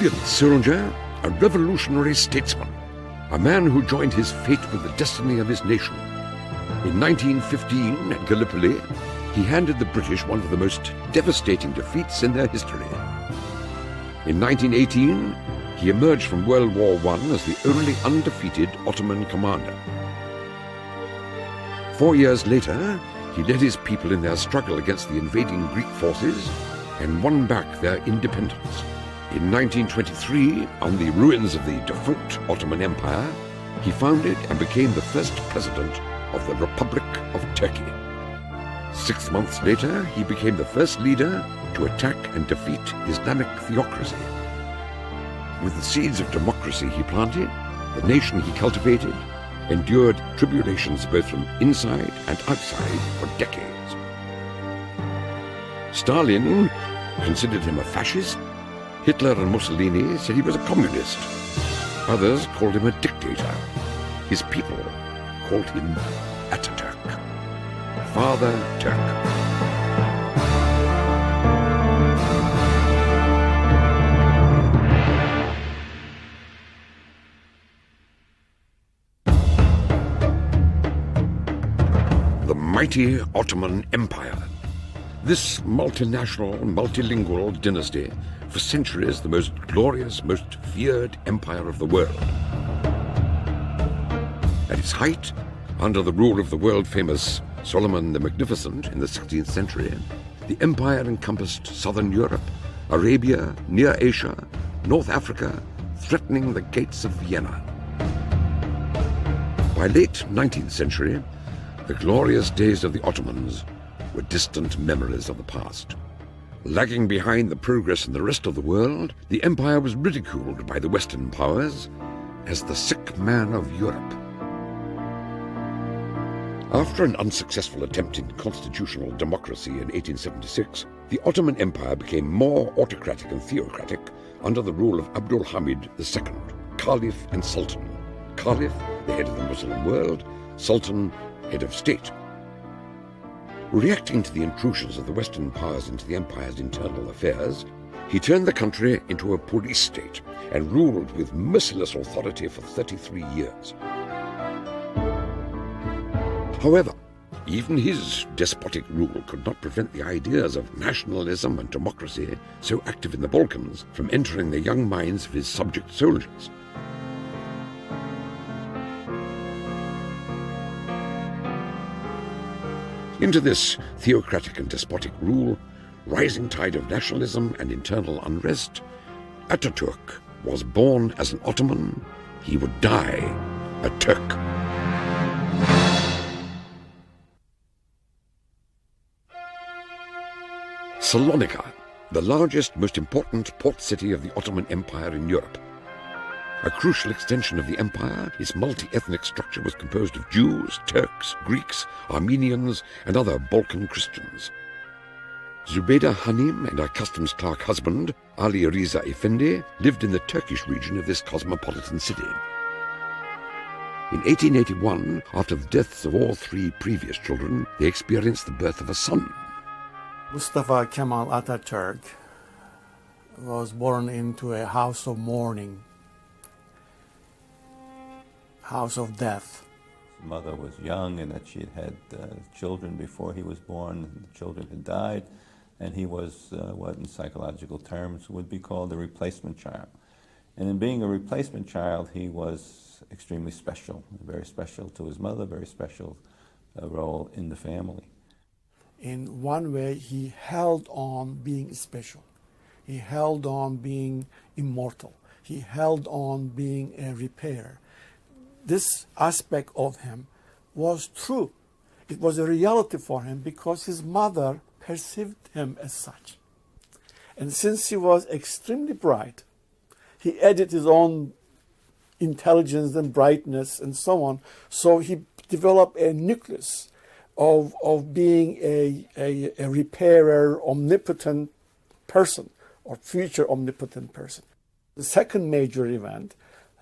brilliant Surunja, a revolutionary statesman, a man who joined his fate with the destiny of his nation. In 1915, at Gallipoli, he handed the British one of the most devastating defeats in their history. In 1918, he emerged from World War I as the only undefeated Ottoman commander. 4 years later, he led his people in their struggle against the invading Greek forces and won back their independence. In 1923, on the ruins of the defunct Ottoman Empire, he founded and became the first president of the Republic of Turkey. 6 months later, he became the first leader to attack and defeat Islamic theocracy. With the seeds of democracy he planted, the nation he cultivated endured tribulations both from inside and outside for decades. Stalin considered him a fascist. Hitler and Mussolini said he was a communist. Others called him a dictator. His people called him Ataturk, Father Turk. The mighty Ottoman Empire. This multinational, multilingual dynasty, for centuries the most glorious, most feared empire of the world. At its height, under the rule of the world-famous Solomon the Magnificent in the 16th century, the empire encompassed southern Europe, Arabia, Near Asia, North Africa, threatening the gates of Vienna. By late 19th century, the glorious days of the Ottomans were distant memories of the past. Lagging behind the progress in the rest of the world, the empire was ridiculed by the Western powers as the sick man of Europe. After an unsuccessful attempt in constitutional democracy in 1876, the Ottoman Empire became more autocratic and theocratic under the rule of Abdul Hamid II, Caliph and Sultan. Caliph, the head of the Muslim world, Sultan, head of state. Reacting to the intrusions of the Western powers into the empire's internal affairs, he turned the country into a police state and ruled with merciless authority for 33 years. However, even his despotic rule could not prevent the ideas of nationalism and democracy, so active in the Balkans, from entering the young minds of his subject soldiers. Into this theocratic and despotic rule, rising tide of nationalism and internal unrest, Ataturk was born as an Ottoman. He would die a Turk. Salonika, the largest, most important port city of the Ottoman Empire in Europe. A crucial extension of the empire, its multi-ethnic structure was composed of Jews, Turks, Greeks, Armenians, and other Balkan Christians. Zubeda Hanim and her customs clerk husband, Ali Riza Effendi, lived in the Turkish region of this cosmopolitan city. In 1881, after the deaths of all three previous children, they experienced the birth of a son. Mustafa Kemal Ataturk was born into a house of mourning, house of death. His mother was young and that she had children before he was born. The children had died, and he was what in psychological terms would be called a replacement child. And in being a replacement child, he was extremely special, very special to his mother, very special role in the family. In one way, he held on being special. He held on being immortal. He held on being a repairer. This aspect of him was true. It was a reality for him because his mother perceived him as such. And since he was extremely bright, he added his own intelligence and brightness and so on. So he developed a nucleus of being a repairer, omnipotent person, or future omnipotent person. The second major event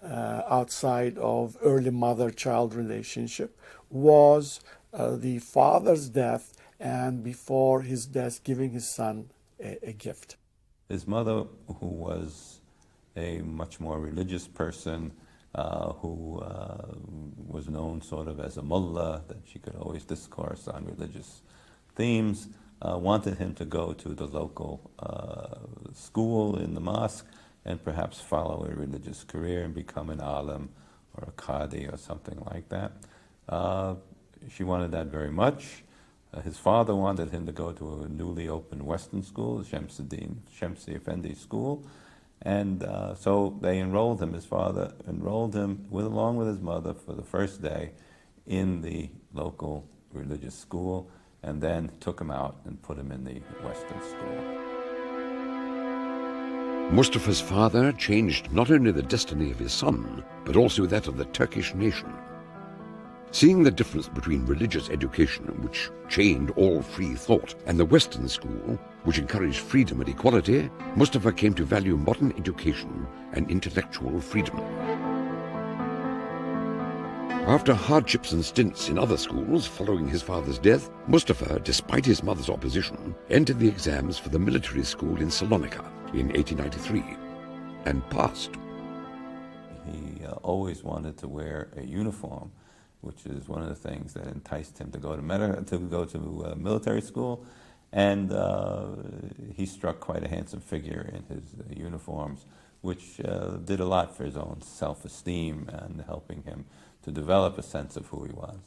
outside of early mother-child relationship was the father's death, and before his death, giving his son a gift. His mother, who was a much more religious person who was known sort of as a mullah, that she could always discourse on religious themes, wanted him to go to the local school in the mosque and perhaps follow a religious career and become an alim or a qadi or something like that. She wanted that very much. His father wanted him to go to a newly opened Western school, Shamsi Effendi School, and so they enrolled him. His father enrolled him along with his mother for the first day in the local religious school, and then took him out and put him in the Western school. Mustafa's father changed not only the destiny of his son, but also that of the Turkish nation. Seeing the difference between religious education, which chained all free thought, and the Western school, which encouraged freedom and equality, Mustafa came to value modern education and intellectual freedom. After hardships and stints in other schools following his father's death, Mustafa, despite his mother's opposition, entered the exams for the military school in Salonika in 1893 and passed. He always wanted to wear a uniform, which is one of the things that enticed him to go to military school, and he struck quite a handsome figure in his uniforms, which did a lot for his own self-esteem and helping him to develop a sense of who he was.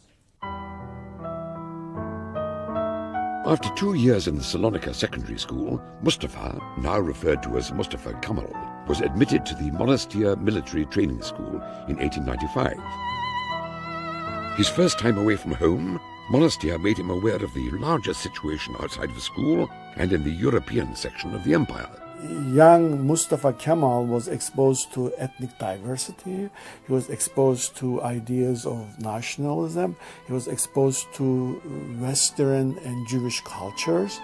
After 2 years in the Salonika secondary school, Mustafa, now referred to as Mustafa Kemal, was admitted to the Monastir Military Training School in 1895. His first time away from home, Monastir made him aware of the larger situation outside of the school and in the European section of the empire. Young Mustafa Kemal was exposed to ethnic diversity. He was exposed to ideas of nationalism. He was exposed to Western and Jewish cultures.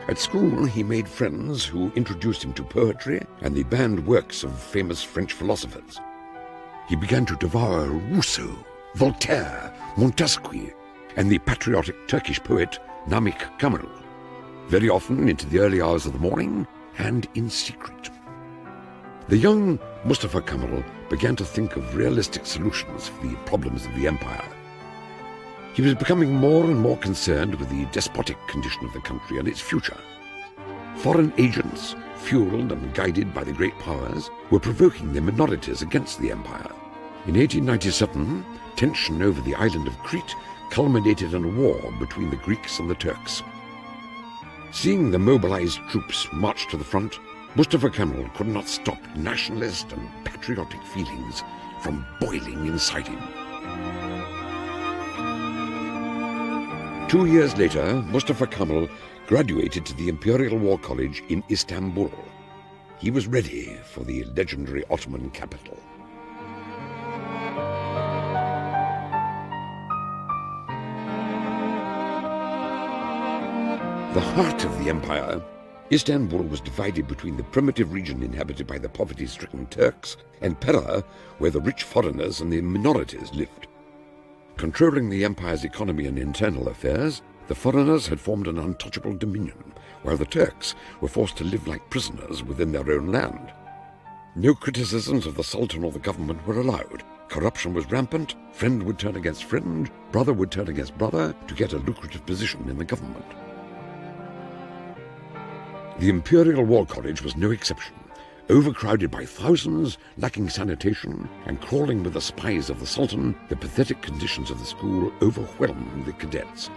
At school, he made friends who introduced him to poetry and the banned works of famous French philosophers. He began to devour Rousseau, Voltaire, Montesquieu, and the patriotic Turkish poet Namık Kemal, very often into the early hours of the morning and in secret. The young Mustafa Kemal began to think of realistic solutions for the problems of the empire. He was becoming more and more concerned with the despotic condition of the country and its future. Foreign agents, fueled and guided by the great powers, were provoking the minorities against the empire. In 1897, tension over the island of Crete culminated in a war between the Greeks and the Turks. Seeing the mobilized troops march to the front, Mustafa Kemal could not stop nationalist and patriotic feelings from boiling inside him. 2 years later, Mustafa Kemal graduated to the Imperial War College in Istanbul. He was ready for the legendary Ottoman capital. The heart of the empire, Istanbul was divided between the primitive region inhabited by the poverty-stricken Turks and Pera, where the rich foreigners and the minorities lived. Controlling the empire's economy and internal affairs, the foreigners had formed an untouchable dominion, while the Turks were forced to live like prisoners within their own land. No criticisms of the Sultan or the government were allowed. Corruption was rampant, friend would turn against friend, brother would turn against brother to get a lucrative position in the government. The Imperial War College was no exception. Overcrowded by thousands, lacking sanitation, and crawling with the spies of the Sultan, the pathetic conditions of the school overwhelmed the cadets.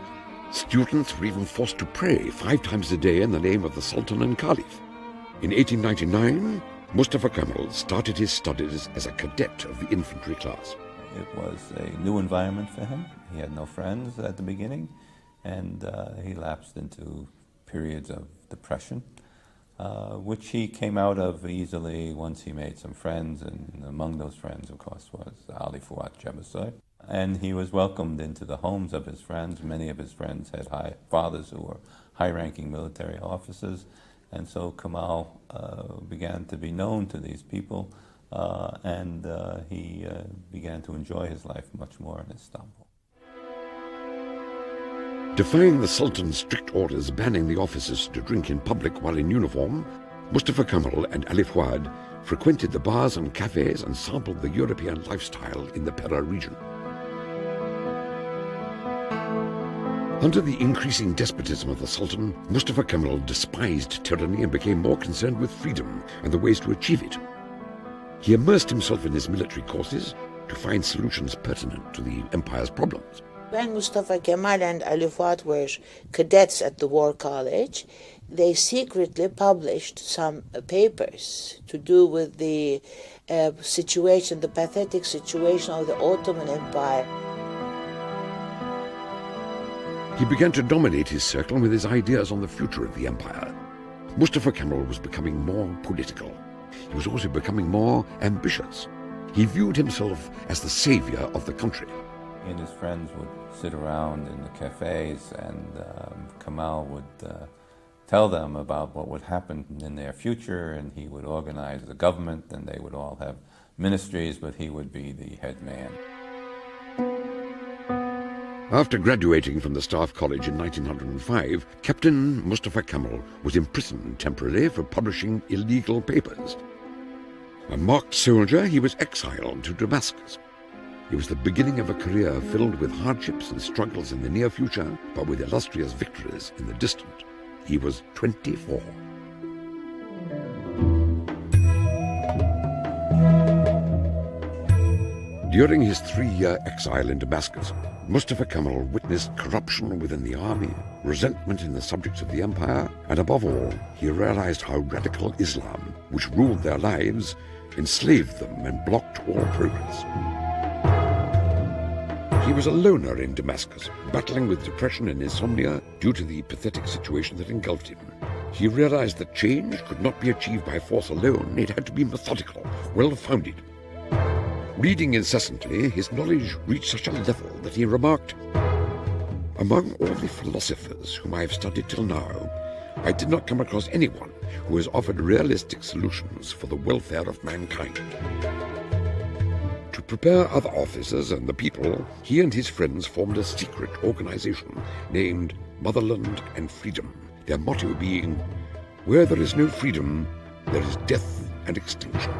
Students were even forced to pray 5 times a day in the name of the Sultan and Caliph. In 1899, Mustafa Kemal started his studies as a cadet of the infantry class. It was a new environment for him. He had no friends at the beginning, and he lapsed into periods of depression, which he came out of easily once he made some friends, and among those friends, of course, was Ali Fuat Cebesoy. And he was welcomed into the homes of his friends. Many of his friends had fathers who were high-ranking military officers, and so Kemal began to be known to these people, and he began to enjoy his life much more in Istanbul. Defying the Sultan's strict orders banning the officers to drink in public while in uniform, Mustafa Kemal and Ali Fuad frequented the bars and cafes and sampled the European lifestyle in the Pera region. Under the increasing despotism of the Sultan, Mustafa Kemal despised tyranny and became more concerned with freedom and the ways to achieve it. He immersed himself in his military courses to find solutions pertinent to the empire's problems. When Mustafa Kemal and Ali Fuad were cadets at the War College, they secretly published some papers to do with the situation, the pathetic situation of the Ottoman Empire. He began to dominate his circle with his ideas on the future of the empire. Mustafa Kemal was becoming more political. He was also becoming more ambitious. He viewed himself as the savior of the country. He and his friends would sit around in the cafes, and Kemal would tell them about what would happen in their future, and he would organize the government, and they would all have ministries, but he would be the head man. After graduating from the Staff College in 1905, Captain Mustafa Kemal was imprisoned temporarily for publishing illegal papers. A marked soldier, he was exiled to Damascus. It was the beginning of a career filled with hardships and struggles in the near future, but with illustrious victories in the distant. He was 24. During his 3-year exile in Damascus, Mustafa Kemal witnessed corruption within the army, resentment in the subjects of the empire, and above all, he realized how radical Islam, which ruled their lives, enslaved them and blocked all progress. He was a loner in Damascus, battling with depression and insomnia due to the pathetic situation that engulfed him. He realized that change could not be achieved by force alone. It had to be methodical, well-founded. Reading incessantly, his knowledge reached such a level that he remarked, "Among all the philosophers whom I have studied till now, I did not come across anyone who has offered realistic solutions for the welfare of mankind." To prepare other officers and the people, he and his friends formed a secret organization named Motherland and Freedom, their motto being, "Where there is no freedom, there is death and extinction.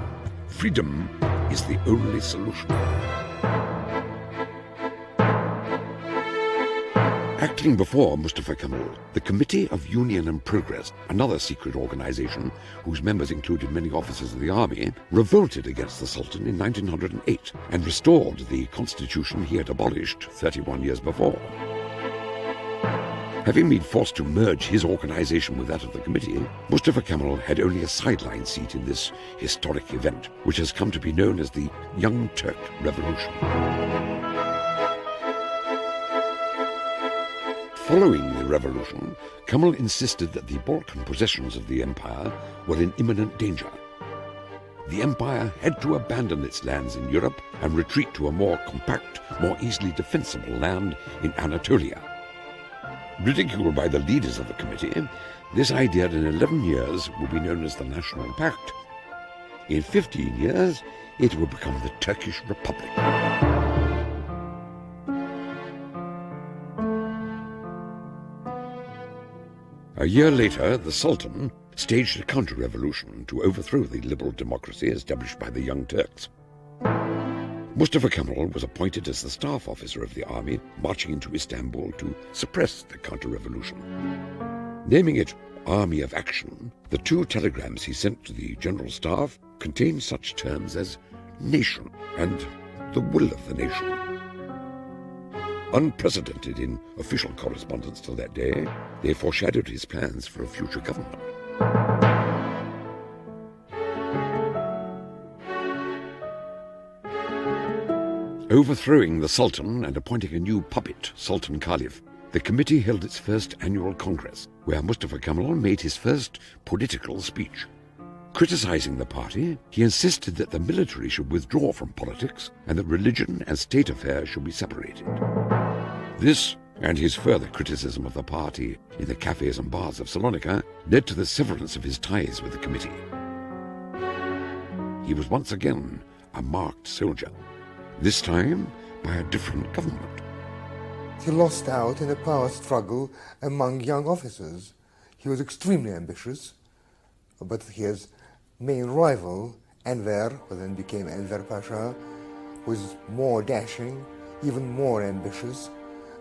Freedom is the only solution." Acting before Mustafa Kemal, the Committee of Union and Progress, another secret organization whose members included many officers of the army, revolted against the Sultan in 1908 and restored the constitution he had abolished 31 years before. Having been forced to merge his organization with that of the committee, Mustafa Kemal had only a sideline seat in this historic event, which has come to be known as the Young Turk Revolution. Following the revolution, Kemal insisted that the Balkan possessions of the empire were in imminent danger. The empire had to abandon its lands in Europe and retreat to a more compact, more easily defensible land in Anatolia. Ridiculed by the leaders of the committee, this idea in 11 years would be known as the National Pact. In 15 years, it would become the Turkish Republic. A year later, the Sultan staged a counter-revolution to overthrow the liberal democracy established by the Young Turks. Mustafa Kemal was appointed as the staff officer of the army, marching into Istanbul to suppress the counter-revolution. Naming it Army of Action, the 2 telegrams he sent to the general staff contained such terms as nation and the will of the nation. Unprecedented in official correspondence till that day, they foreshadowed his plans for a future government. Overthrowing the Sultan and appointing a new puppet, Sultan Caliph, the committee held its first annual congress, where Mustafa Kemal made his first political speech. Criticizing the party, he insisted that the military should withdraw from politics and that religion and state affairs should be separated. This, and his further criticism of the party in the cafes and bars of Salonika, led to the severance of his ties with the committee. He was once again a marked soldier, this time by a different government. He lost out in a power struggle among young officers. He was extremely ambitious, but his main rival, Enver, who then became Enver Pasha, was more dashing, even more ambitious,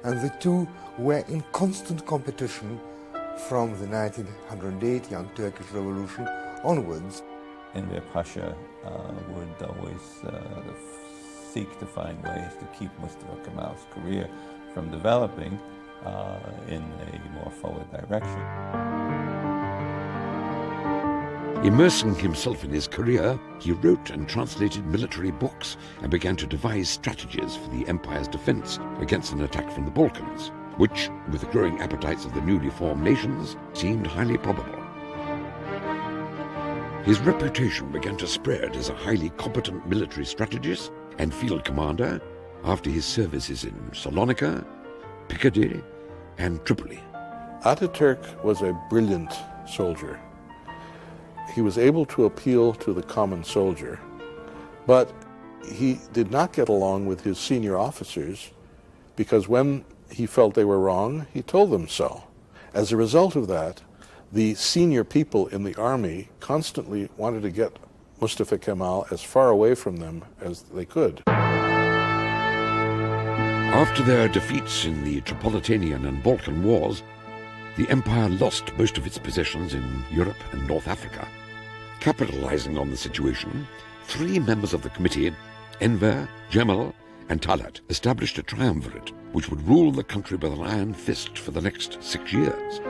and the two were in constant competition from the 1908 Young Turkish Revolution onwards. Enver Pasha would always seek to find ways to keep Mustafa Kemal's career from developing in a more forward direction. Immersing himself in his career, he wrote and translated military books and began to devise strategies for the empire's defense against an attack from the Balkans, which, with the growing appetites of the newly formed nations, seemed highly probable. His reputation began to spread as a highly competent military strategist and field commander after his services in Salonika, Picardy, and Tripoli. Ataturk was a brilliant soldier. He was able to appeal to the common soldier, but he did not get along with his senior officers because when he felt they were wrong, he told them so. As a result of that, the senior people in the army constantly wanted to get Mustafa Kemal as far away from them as they could. After their defeats in the Tripolitanian and Balkan Wars, the empire lost most of its possessions in Europe and North Africa. Capitalizing on the situation, 3 members of the committee, Enver, Cemal, and Talat, established a triumvirate which would rule the country with an iron fist for the next 6 years.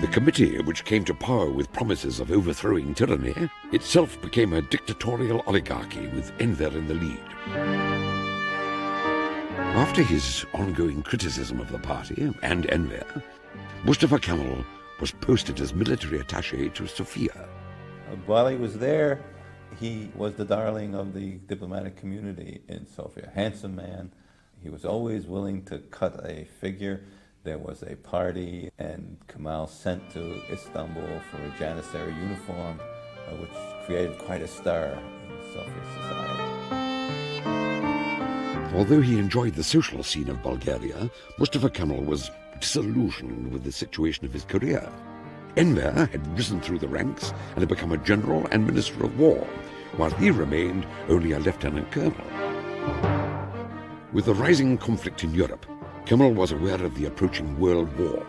The committee, which came to power with promises of overthrowing tyranny, itself became a dictatorial oligarchy with Enver in the lead. After his ongoing criticism of the party and Enver, Mustafa Kemal was posted as military attaché to Sofia. While he was there, he was the darling of the diplomatic community in Sofia. Handsome man. He was always willing to cut a figure. There was a party, and Kemal sent to Istanbul for a Janissary uniform, which created quite a star in Sofia society. Although he enjoyed the social scene of Bulgaria, Mustafa Kemal was disillusioned with the situation of his career. Enver had risen through the ranks and had become a general and minister of war, while he remained only a lieutenant colonel. With the rising conflict in Europe, Kemal was aware of the approaching World War.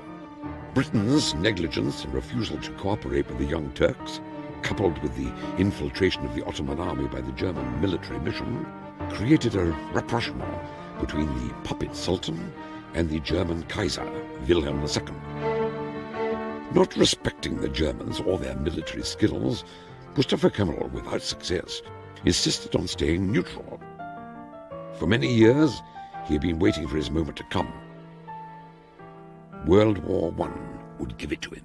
Britain's negligence and refusal to cooperate with the Young Turks, coupled with the infiltration of the Ottoman army by the German military mission, created a rapprochement between the puppet Sultan and the German Kaiser, Wilhelm II. Not respecting the Germans or their military skills, Mustafa Kemal, without success, insisted on staying neutral. For many years, he had been waiting for his moment to come. World War I would give it to him.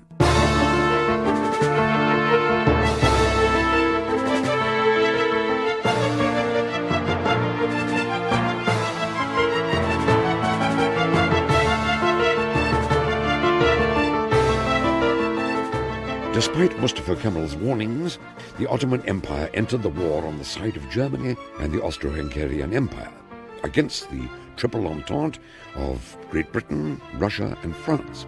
Despite Mustafa Kemal's warnings, the Ottoman Empire entered the war on the side of Germany and the Austro-Hungarian Empire, against the Triple Entente of Great Britain, Russia, and France.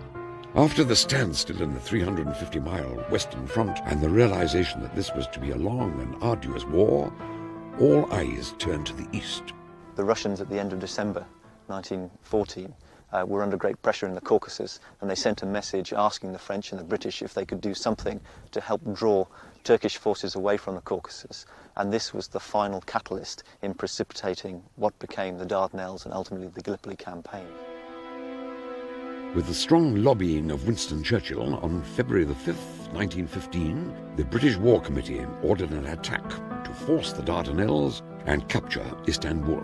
After the standstill in the 350-mile Western Front and the realization that this was to be a long and arduous war, all eyes turned to the east. The Russians at the end of December 1914 were under great pressure in the Caucasus, and they sent a message asking the French and the British if they could do something to help draw Turkish forces away from the Caucasus. And this was the final catalyst in precipitating what became the Dardanelles and ultimately the Gallipoli campaign. With the strong lobbying of Winston Churchill, on February the 5th, 1915, the British War Committee ordered an attack to force the Dardanelles and capture Istanbul.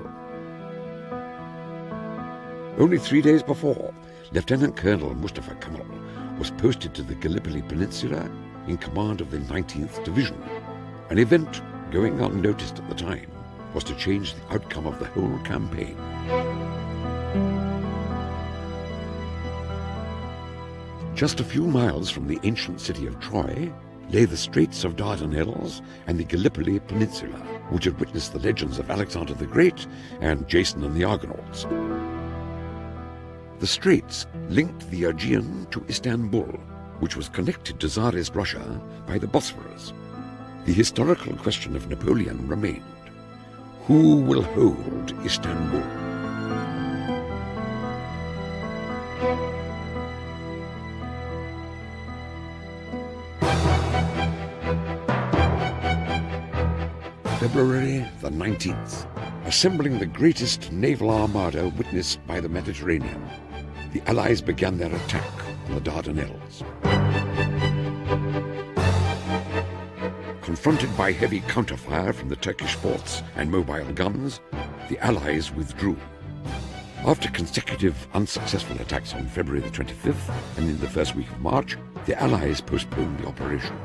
Only 3 days before, Lieutenant Colonel Mustafa Kemal was posted to the Gallipoli Peninsula in command of the 19th Division. An event going unnoticed at the time was to change the outcome of the whole campaign. Just a few miles from the ancient city of Troy lay the Straits of Dardanelles and the Gallipoli Peninsula, which had witnessed the legends of Alexander the Great and Jason and the Argonauts. The straits linked the Aegean to Istanbul, which was connected to Tsarist Russia by the Bosphorus. The historical question of Napoleon remained. Who will hold Istanbul? February the 19th, assembling the greatest naval armada witnessed by the Mediterranean, the Allies began their attack on the Dardanelles. Confronted by heavy counterfire from the Turkish forts and mobile guns, the Allies withdrew. After consecutive unsuccessful attacks on February the 25th and in the first week of March, the Allies postponed the operation.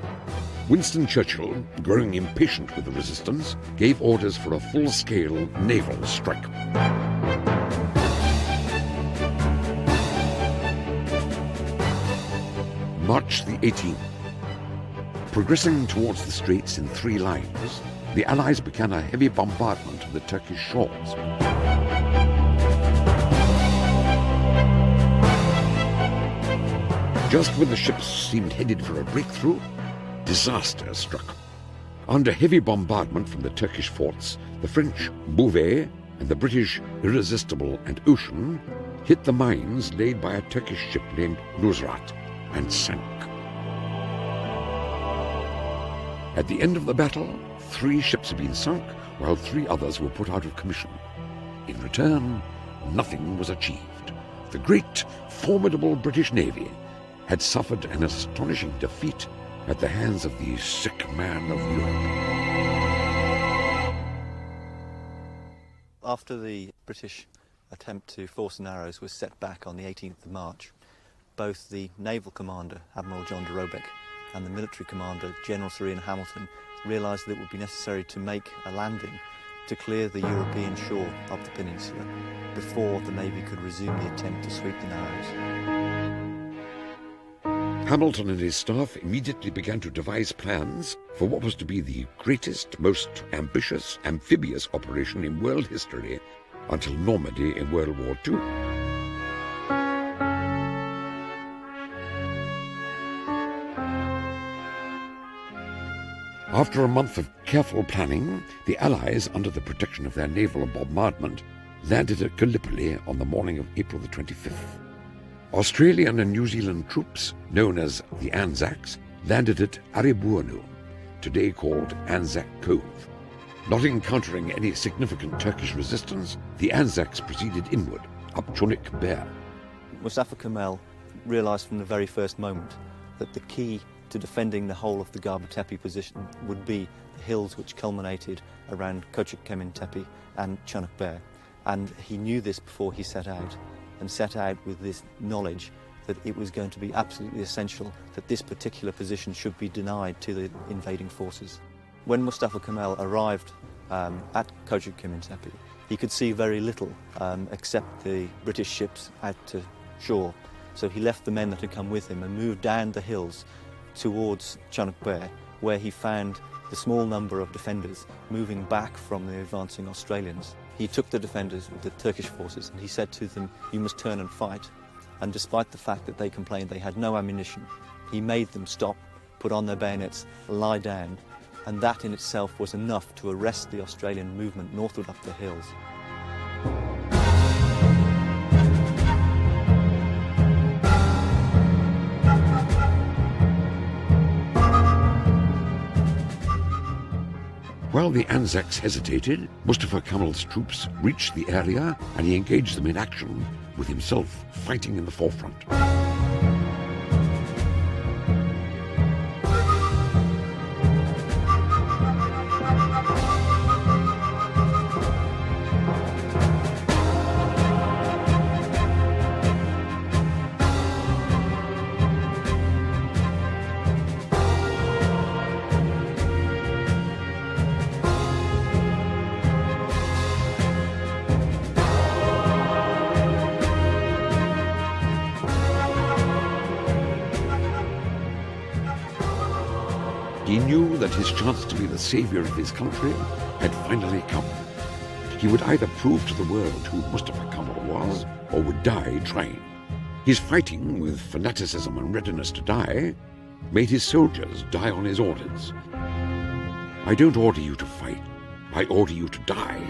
Winston Churchill, growing impatient with the resistance, gave orders for a full-scale naval strike. March the 18th. Progressing towards the straits in 3 lines, the Allies began a heavy bombardment of the Turkish shores. Just when the ships seemed headed for a breakthrough, disaster struck. Under heavy bombardment from the Turkish forts, the French Bouvet and the British Irresistible and Ocean hit the mines laid by a Turkish ship named Nusrat and sank. At the end of the battle, 3 ships had been sunk, while 3 others were put out of commission. In return, nothing was achieved. The great, formidable British Navy had suffered an astonishing defeat at the hands of the sick man of Europe. After the British attempt to force the Narrows was set back on the 18th of March, both the naval commander, Admiral John de Robeck, and the military commander, General Sir Ian Hamilton, realised that it would be necessary to make a landing to clear the European shore of the peninsula before the Navy could resume the attempt to sweep the Narrows. Hamilton and his staff immediately began to devise plans for what was to be the greatest, most ambitious amphibious operation in world history until Normandy in World War II. After a month of careful planning, the Allies, under the protection of their naval bombardment, landed at Gallipoli on the morning of April the 25th. Australian and New Zealand troops, known as the Anzacs, landed at Aribuanu, today called Anzac Cove. Not encountering any significant Turkish resistance, the Anzacs proceeded inward, up Chunik Bear. Mustafa Kemal realised from the very first moment that the key to defending the whole of the Gaba Tepe position would be the hills which culminated around Kochuk Kemin Tepe and Chunik Bear. And he knew this before he set out, and set out with this knowledge that it was going to be absolutely essential that this particular position should be denied to the invading forces. When Mustafa Kemal arrived at Kochuk Kemin Tepe, he could see very little except the British ships out to shore. So he left the men that had come with him and moved down the hills towards Chunik Bear, where he found the small number of defenders moving back from the advancing Australians. He took the defenders, the Turkish forces, and he said to them, "You must turn and fight." And despite the fact that they complained they had no ammunition, he made them stop, put on their bayonets, lie down, and that in itself was enough to arrest the Australian movement northward up the hills. While the Anzacs hesitated, Mustafa Kemal's troops reached the area and he engaged them in action, with himself fighting in the forefront. He knew that his chance to be the savior of his country had finally come. He would either prove to the world who Mustafa Kemal was, or would die trying. His fighting, with fanaticism and readiness to die, made his soldiers die on his orders. I don't order you to fight. I order you to die.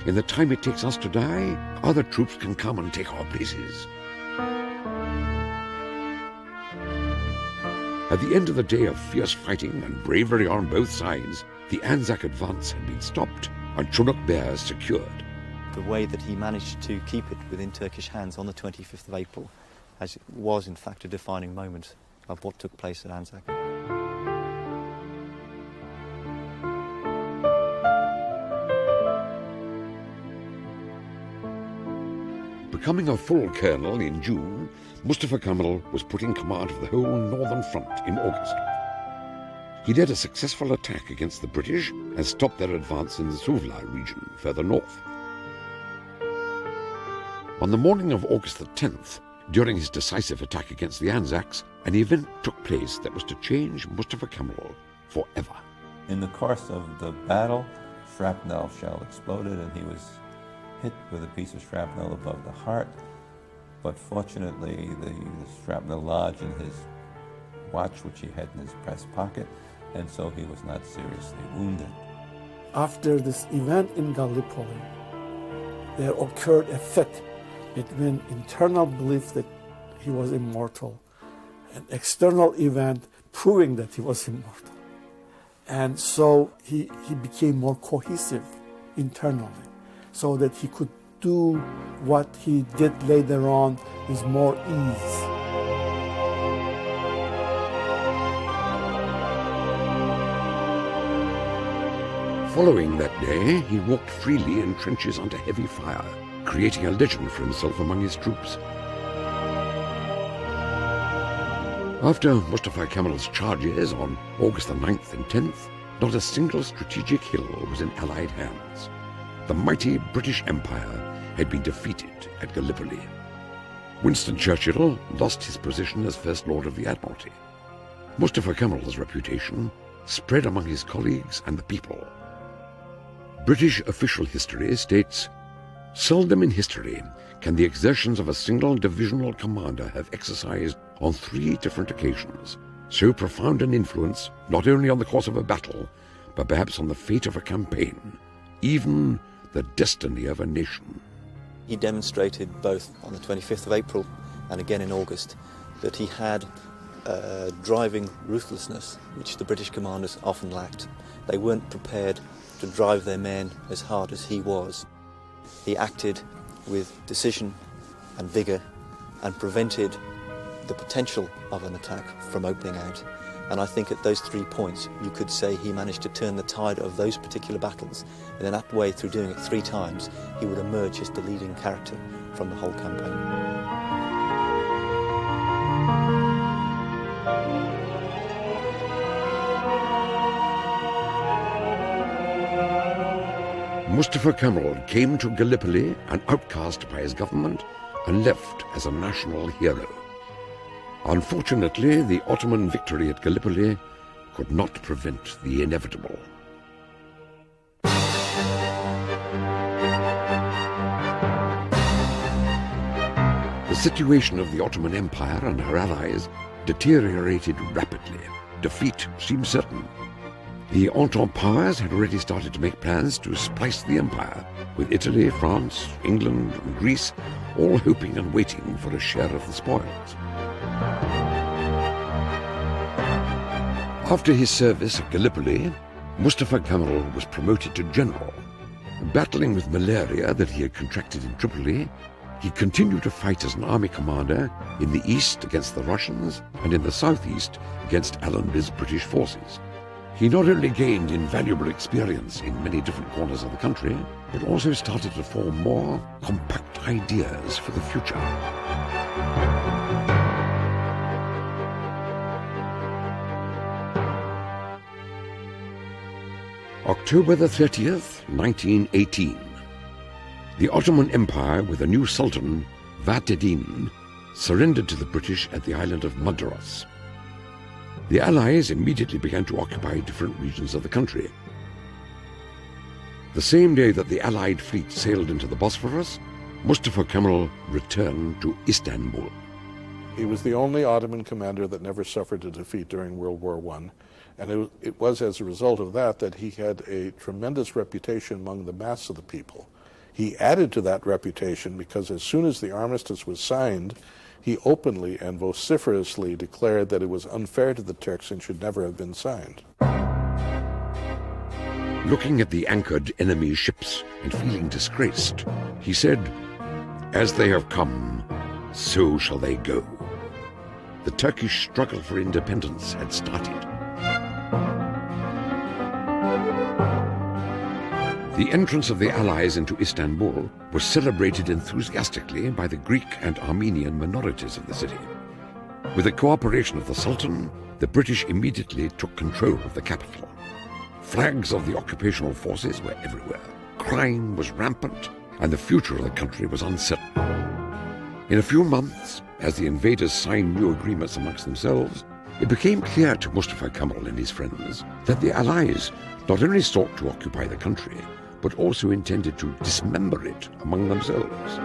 In the time it takes us to die, other troops can come and take our places. At the end of the day of fierce fighting and bravery on both sides, the Anzac advance had been stopped and Chunuk Bair secured. The way that he managed to keep it within Turkish hands on the 25th of April was in fact a defining moment of what took place at Anzac. Becoming a full colonel in June, Mustafa Kemal was put in command of the whole northern front in August. He led a successful attack against the British and stopped their advance in the Suvla region further north. On the morning of August the 10th, during his decisive attack against the Anzacs, an event took place that was to change Mustafa Kemal forever. In the course of the battle, shrapnel shell exploded and he was hit with a piece of shrapnel above the heart, but fortunately the shrapnel lodged in his watch, which he had in his breast pocket, and so he was not seriously wounded. After this event in Gallipoli, there occurred a fit between internal belief that he was immortal and external event proving that he was immortal. And so he became more cohesive internally, so that he could do what he did later on with more ease. Following that day, he walked freely in trenches under heavy fire, creating a legend for himself among his troops. After Mustafa Kemal's charges on August the 9th and 10th, not a single strategic hill was in Allied hands. The mighty British Empire had been defeated at Gallipoli. Winston Churchill lost his position as First Lord of the Admiralty. Mustafa Kemal's reputation spread among his colleagues and the people. British official history states, "Seldom in history can the exertions of a single divisional commander have exercised on 3 different occasions so profound an influence not only on the course of a battle, but perhaps on the fate of a campaign, even the destiny of a nation." He demonstrated both on the 25th of April and again in August that he had driving ruthlessness which the British commanders often lacked. They weren't prepared to drive their men as hard as he was. He acted with decision and vigour and prevented the potential of an attack from opening out. And I think at those 3 points you could say he managed to turn the tide of those particular battles, and in that way, through doing it 3 times, he would emerge as the leading character from the whole campaign. Mustafa Kemal came to Gallipoli an outcast by his government and left as a national hero. Unfortunately, the Ottoman victory at Gallipoli could not prevent the inevitable. The situation of the Ottoman Empire and her allies deteriorated rapidly. Defeat seemed certain. The Entente powers had already started to make plans to splice the empire, with Italy, France, England, and Greece all hoping and waiting for a share of the spoils. After his service at Gallipoli, Mustafa Kemal was promoted to general. Battling with malaria that he had contracted in Tripoli, he continued to fight as an army commander in the east against the Russians and in the southeast against Allenby's British forces. He not only gained invaluable experience in many different corners of the country, but also started to form more compact ideas for the future. October the 30th, 1918. The Ottoman Empire, with a new sultan, Vahdettin, surrendered to the British at the island of Madras. The Allies immediately began to occupy different regions of the country. The same day that the Allied fleet sailed into the Bosphorus, Mustafa Kemal returned to Istanbul. He was the only Ottoman commander that never suffered a defeat during World War I. And it was as a result of that that he had a tremendous reputation among the mass of the people. He added to that reputation because as soon as the armistice was signed, he openly and vociferously declared that it was unfair to the Turks and should never have been signed. Looking at the anchored enemy ships and feeling disgraced, he said, "As they have come, so shall they go." The Turkish struggle for independence had started. The entrance of the Allies into Istanbul was celebrated enthusiastically by the Greek and Armenian minorities of the city. With the cooperation of the Sultan, the British immediately took control of the capital. Flags of the occupational forces were everywhere. Crime was rampant, and the future of the country was uncertain. In a few months, as the invaders signed new agreements amongst themselves, it became clear to Mustafa Kemal and his friends that the Allies not only sought to occupy the country, but also intended to dismember it among themselves.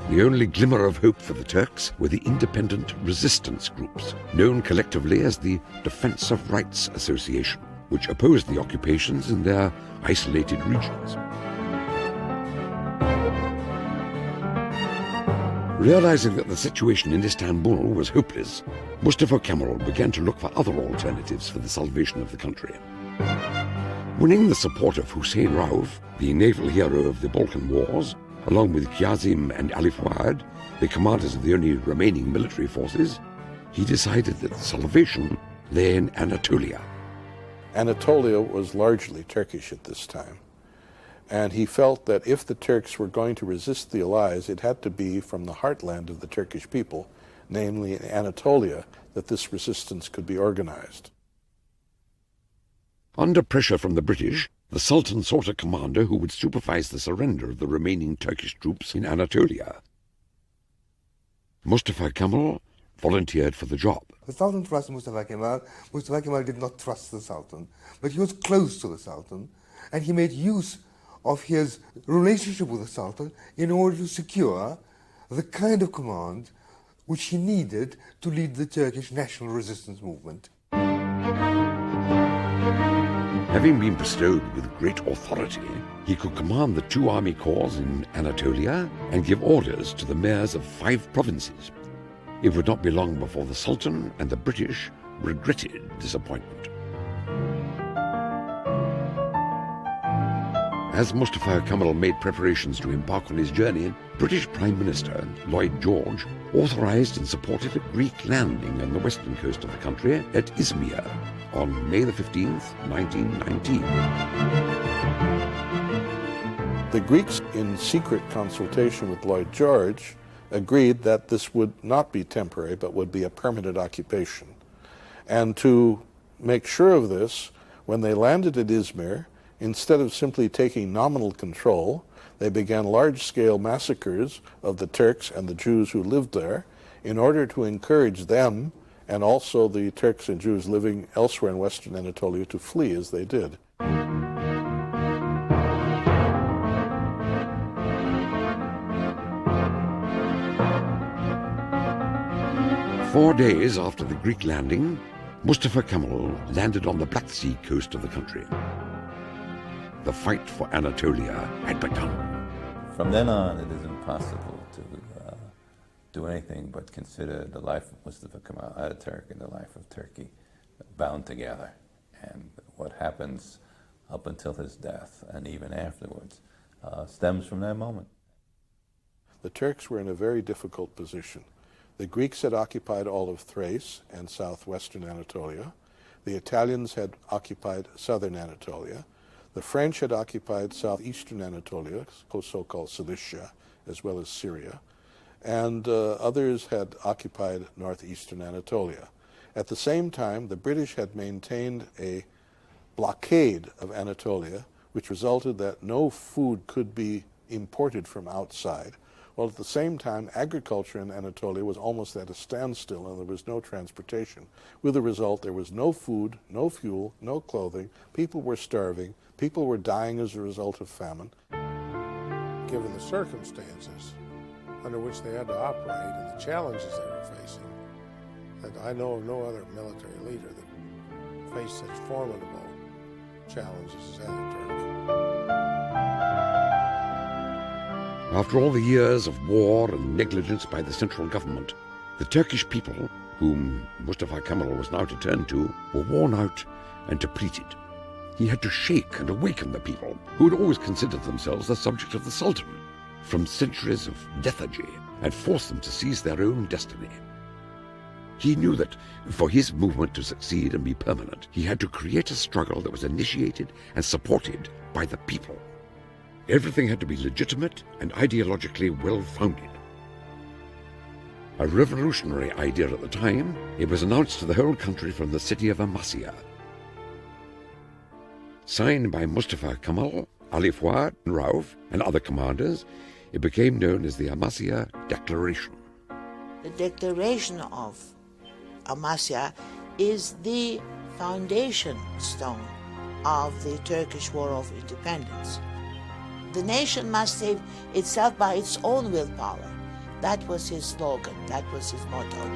The only glimmer of hope for the Turks were the independent resistance groups, known collectively as the Defense of Rights Association, which opposed the occupations in their isolated regions. Realizing that the situation in Istanbul was hopeless, Mustafa Kemal began to look for other alternatives for the salvation of the country. Winning the support of Hussein Rauf, the naval hero of the Balkan Wars, along with Kazim and Ali Fuad, the commanders of the only remaining military forces, he decided that salvation lay in Anatolia. Anatolia was largely Turkish at this time. And he felt that if the Turks were going to resist the Allies, it had to be from the heartland of the Turkish people, namely in Anatolia, that this resistance could be organized. Under pressure from the British, the Sultan sought a commander who would supervise the surrender of the remaining Turkish troops in Anatolia. Mustafa Kemal volunteered for the job. The Sultan trusted Mustafa Kemal. Mustafa Kemal did not trust the Sultan, but he was close to the Sultan, and he made use of his relationship with the Sultan in order to secure the kind of command which he needed to lead the Turkish national resistance movement. Having been bestowed with great authority, he could command the 2 army corps in Anatolia and give orders to the mayors of 5 provinces. It would not be long before the Sultan and the British regretted this appointment. As Mustafa Kemal made preparations to embark on his journey, British Prime Minister Lloyd George authorized and supported a Greek landing on the western coast of the country at Izmir on May the 15th, 1919. The Greeks, in secret consultation with Lloyd George, agreed that this would not be temporary but would be a permanent occupation. And to make sure of this, when they landed at Izmir, instead of simply taking nominal control, they began large-scale massacres of the Turks and the Jews who lived there in order to encourage them and also the Turks and Jews living elsewhere in Western Anatolia to flee as they did. Four days after the Greek landing, Mustafa Kemal landed on the Black Sea coast of the country. The fight for Anatolia had begun. From then on, it is impossible to do anything but consider the life of Mustafa Kemal Ataturk and the life of Turkey bound together. And what happens up until his death and even afterwards stems from that moment. The Turks were in a very difficult position. The Greeks had occupied all of Thrace and southwestern Anatolia. The Italians had occupied southern Anatolia. The French had occupied southeastern Anatolia, so-called Cilicia, as well as Syria. And others had occupied northeastern Anatolia. At the same time, the British had maintained a blockade of Anatolia, which resulted that no food could be imported from outside. While at the same time, agriculture in Anatolia was almost at a standstill and there was no transportation. With the result, there was no food, no fuel, no clothing. People were starving. People were dying as a result of famine. given the circumstances under which they had to operate and the challenges they were facing, that I know of no other military leader that faced such formidable challenges as Ataturk. After all the years of war and negligence by the central government, the Turkish people, whom Mustafa Kemal was now to turn to, were worn out and depleted. He had to shake and awaken the people, who had always considered themselves the subject of the Sultan, from centuries of lethargy, and force them to seize their own destiny. He knew that for his movement to succeed and be permanent, he had to create a struggle that was initiated and supported by the people. Everything had to be legitimate and ideologically well-founded. A revolutionary idea at the time, it was announced to the whole country from the city of Amasya. Signed by Mustafa Kemal, Ali Fuad, Rauf, and other commanders, it became known as the Amasya Declaration. The Declaration of Amasya is the foundation stone of the Turkish War of Independence. The nation must save itself by its own willpower. That was his slogan, that was his motto.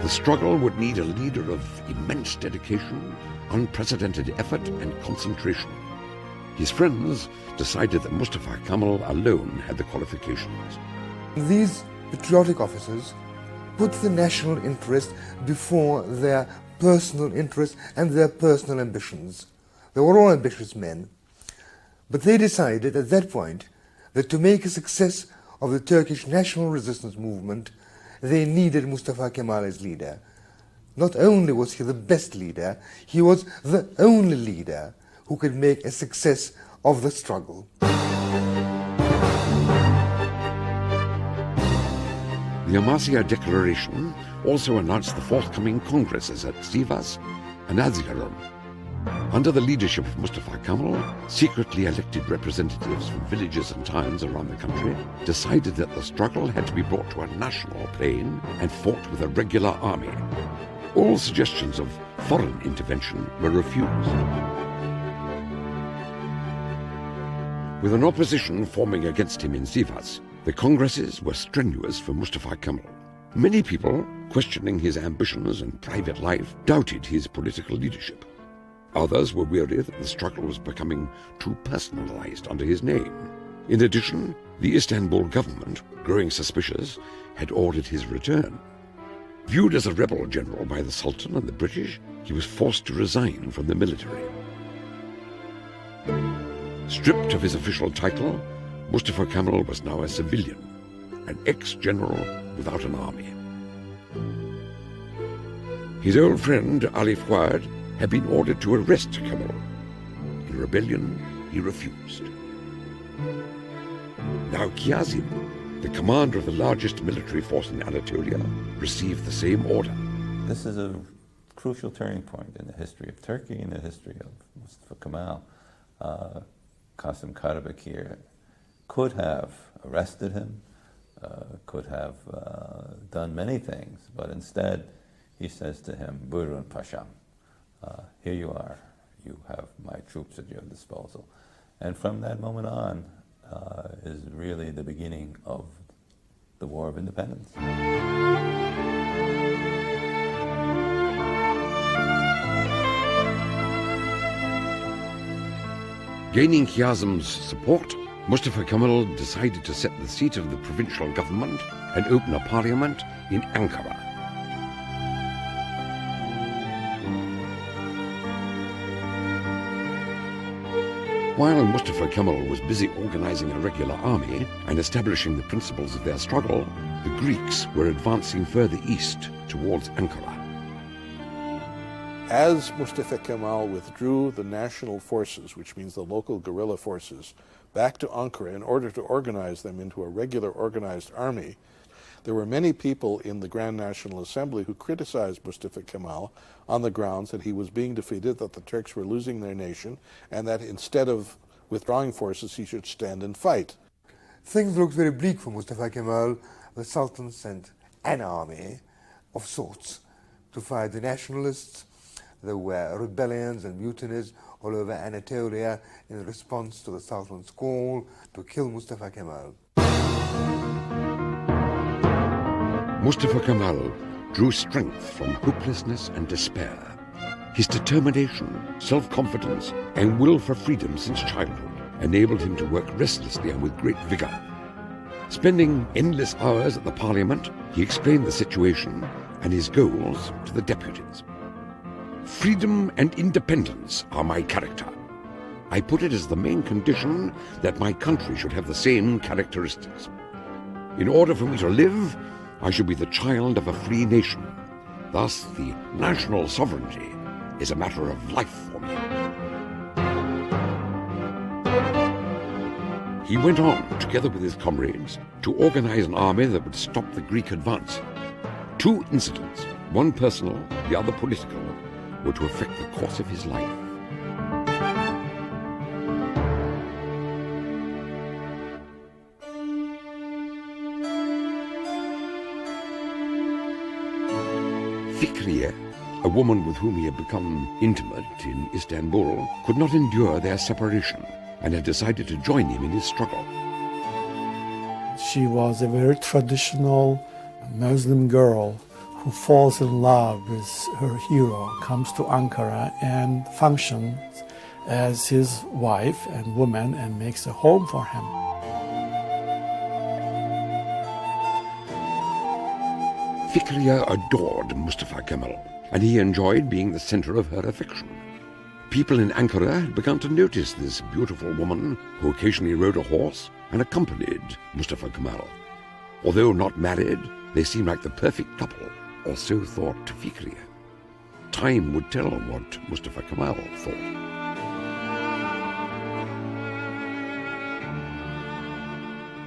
The struggle would need a leader of immense dedication, unprecedented effort, and concentration. His friends decided that Mustafa Kemal alone had the qualifications. These patriotic officers put the national interest before their personal interest and their personal ambitions. They were all ambitious men, but they decided at that point that to make a success of the Turkish national resistance movement, they needed Mustafa Kemal as leader. Not only was he the best leader, he was the only leader who could make a success of the struggle. The Amasya Declaration also announced the forthcoming congresses at Sivas and Erzurum. Under the leadership of Mustafa Kemal, secretly elected representatives from villages and towns around the country decided that the struggle had to be brought to a national plane and fought with a regular army. All suggestions of foreign intervention were refused. With an opposition forming against him in Sivas, the congresses were strenuous for Mustafa Kemal. Many people, questioning his ambitions and private life, doubted his political leadership. Others were weary that the struggle was becoming too personalized under his name. In addition, the Istanbul government, growing suspicious, had ordered his return. Viewed as a rebel general by the Sultan and the British, he was forced to resign from the military. Stripped of his official title, Mustafa Kemal was now a civilian, an ex-general without an army. His old friend Ali Fuad had been ordered to arrest Kemal. In rebellion, he refused. Now Kazim, the commander of the largest military force in Anatolia, received the same order. This is a crucial turning point in the history of Turkey and the history of Mustafa Kemal. Kasım Karabekir could have arrested him, could have done many things, but instead he says to him, "Buyurun Paşam, here you are, you have my troops at your disposal." And from that moment on is really the beginning of the War of Independence. Gaining Kazım's support, Mustafa Kemal decided to set the seat of the provincial government and open a parliament in Ankara. While Mustafa Kemal was busy organizing a regular army and establishing the principles of their struggle, the Greeks were advancing further east towards Ankara. As Mustafa Kemal withdrew the national forces, which means the local guerrilla forces, back to Ankara in order to organize them into a regular organized army, there were many people in the Grand National Assembly who criticized Mustafa Kemal on the grounds that he was being defeated, that the Turks were losing their nation, and that instead of withdrawing forces, he should stand and fight. Things looked very bleak for Mustafa Kemal. The Sultan sent an army of sorts to fight the nationalists. There were rebellions and mutinies all over Anatolia in response to the Sultan's call to kill Mustafa Kemal. Mustafa Kemal drew strength from hopelessness and despair. His determination, self-confidence, and will for freedom since childhood enabled him to work restlessly and with great vigor. Spending endless hours at the parliament, he explained the situation and his goals to the deputies. Freedom and independence are my character. I put it as the main condition that my country should have the same characteristics. In order for me to live, I should be the child of a free nation. Thus, the national sovereignty is a matter of life for me. He went on, together with his comrades, to organize an army that would stop the Greek advance. Two incidents, one personal, the other political, were to affect the course of his life. Fikriye, a woman with whom he had become intimate in Istanbul, could not endure their separation and had decided to join him in his struggle. She was a very traditional Muslim girl who falls in love with her hero, comes to Ankara and functions as his wife and woman and makes a home for him. Fikriye adored Mustafa Kemal, and he enjoyed being the center of her affection. People in Ankara had begun to notice this beautiful woman who occasionally rode a horse and accompanied Mustafa Kemal. Although not married, they seemed like the perfect couple, or so thought Fikriye. Time would tell what Mustafa Kemal thought.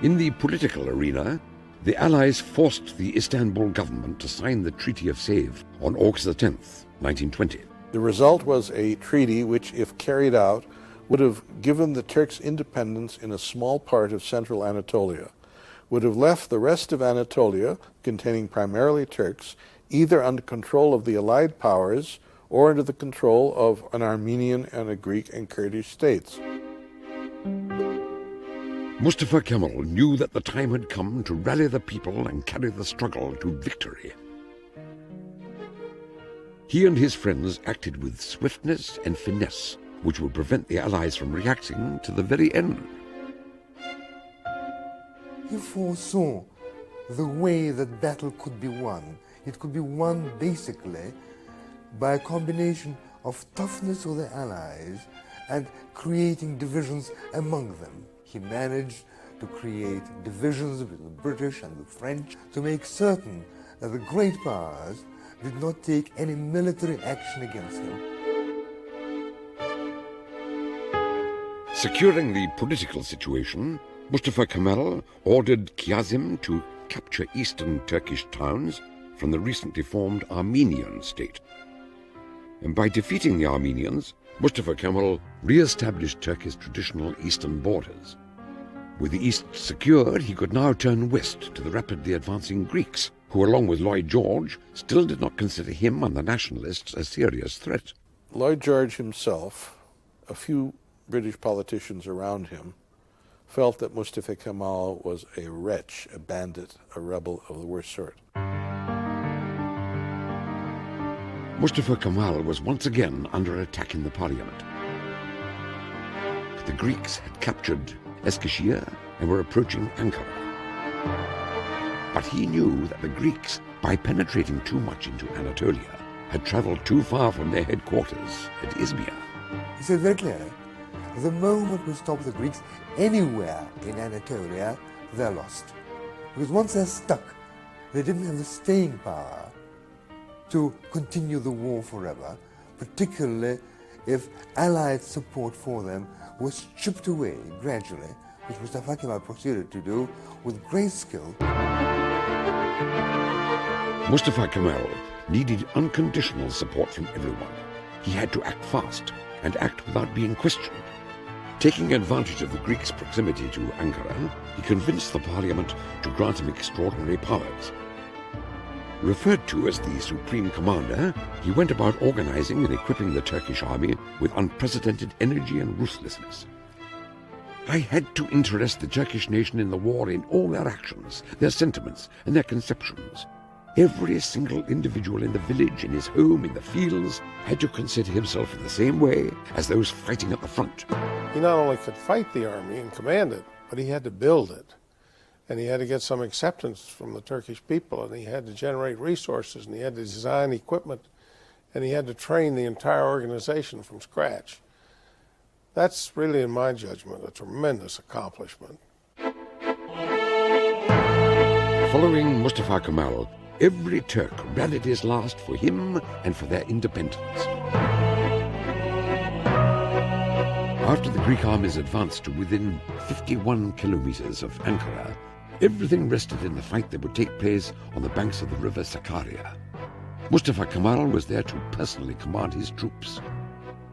In the political arena, the Allies forced the Istanbul government to sign the Treaty of Sèvres on August 10th, 1920. The result was a treaty which, if carried out, would have given the Turks independence in a small part of central Anatolia, would have left the rest of Anatolia, containing primarily Turks, either under control of the Allied powers or under the control of an Armenian and a Greek and Kurdish states. Mustafa Kemal knew that the time had come to rally the people and carry the struggle to victory. He and his friends acted with swiftness and finesse, which would prevent the Allies from reacting to the very end. He foresaw the way that battle could be won. It could be won basically by a combination of toughness of the Allies and creating divisions among them. He managed to create divisions with the British and the French to make certain that the great powers did not take any military action against him. Securing the political situation, Mustafa Kemal ordered Kazım to capture eastern Turkish towns from the recently formed Armenian state. And by defeating the Armenians, Mustafa Kemal re-established Turkey's traditional eastern borders. With the east secured, he could now turn west to the rapidly advancing Greeks, who, along with Lloyd George, still did not consider him and the nationalists a serious threat. Lloyd George himself, a few British politicians around him, felt that Mustafa Kemal was a wretch, a bandit, a rebel of the worst sort. Mustafa Kemal was once again under attack in the parliament. The Greeks had captured Eskişehir and were approaching Ankara. But he knew that the Greeks, by penetrating too much into Anatolia, had traveled too far from their headquarters at Izmir. He said very clearly, the moment we stop the Greeks anywhere in Anatolia, they're lost. Because once they're stuck, they didn't have the staying power to continue the war forever, particularly if Allied support for them was chipped away gradually, which Mustafa Kemal proceeded to do with great skill. Mustafa Kemal needed unconditional support from everyone. He had to act fast and act without being questioned. Taking advantage of the Greeks' proximity to Ankara, he convinced the parliament to grant him extraordinary powers. Referred to as the Supreme Commander, he went about organizing and equipping the Turkish army with unprecedented energy and ruthlessness. I had to interest the Turkish nation in the war in all their actions, their sentiments, and their conceptions. Every single individual in the village, in his home, in the fields, had to consider himself in the same way as those fighting at the front. He not only could fight the army and command it, but he had to build it. And he had to get some acceptance from the Turkish people, and he had to generate resources, and he had to design equipment, and he had to train the entire organization from scratch. That's really, in my judgment, a tremendous accomplishment. Following Mustafa Kemal, every Turk rallied his last for him and for their independence. After the Greek armies advanced to within 51 kilometers of Ankara, everything rested in the fight that would take place on the banks of the river Sakarya. Mustafa Kemal was there to personally command his troops.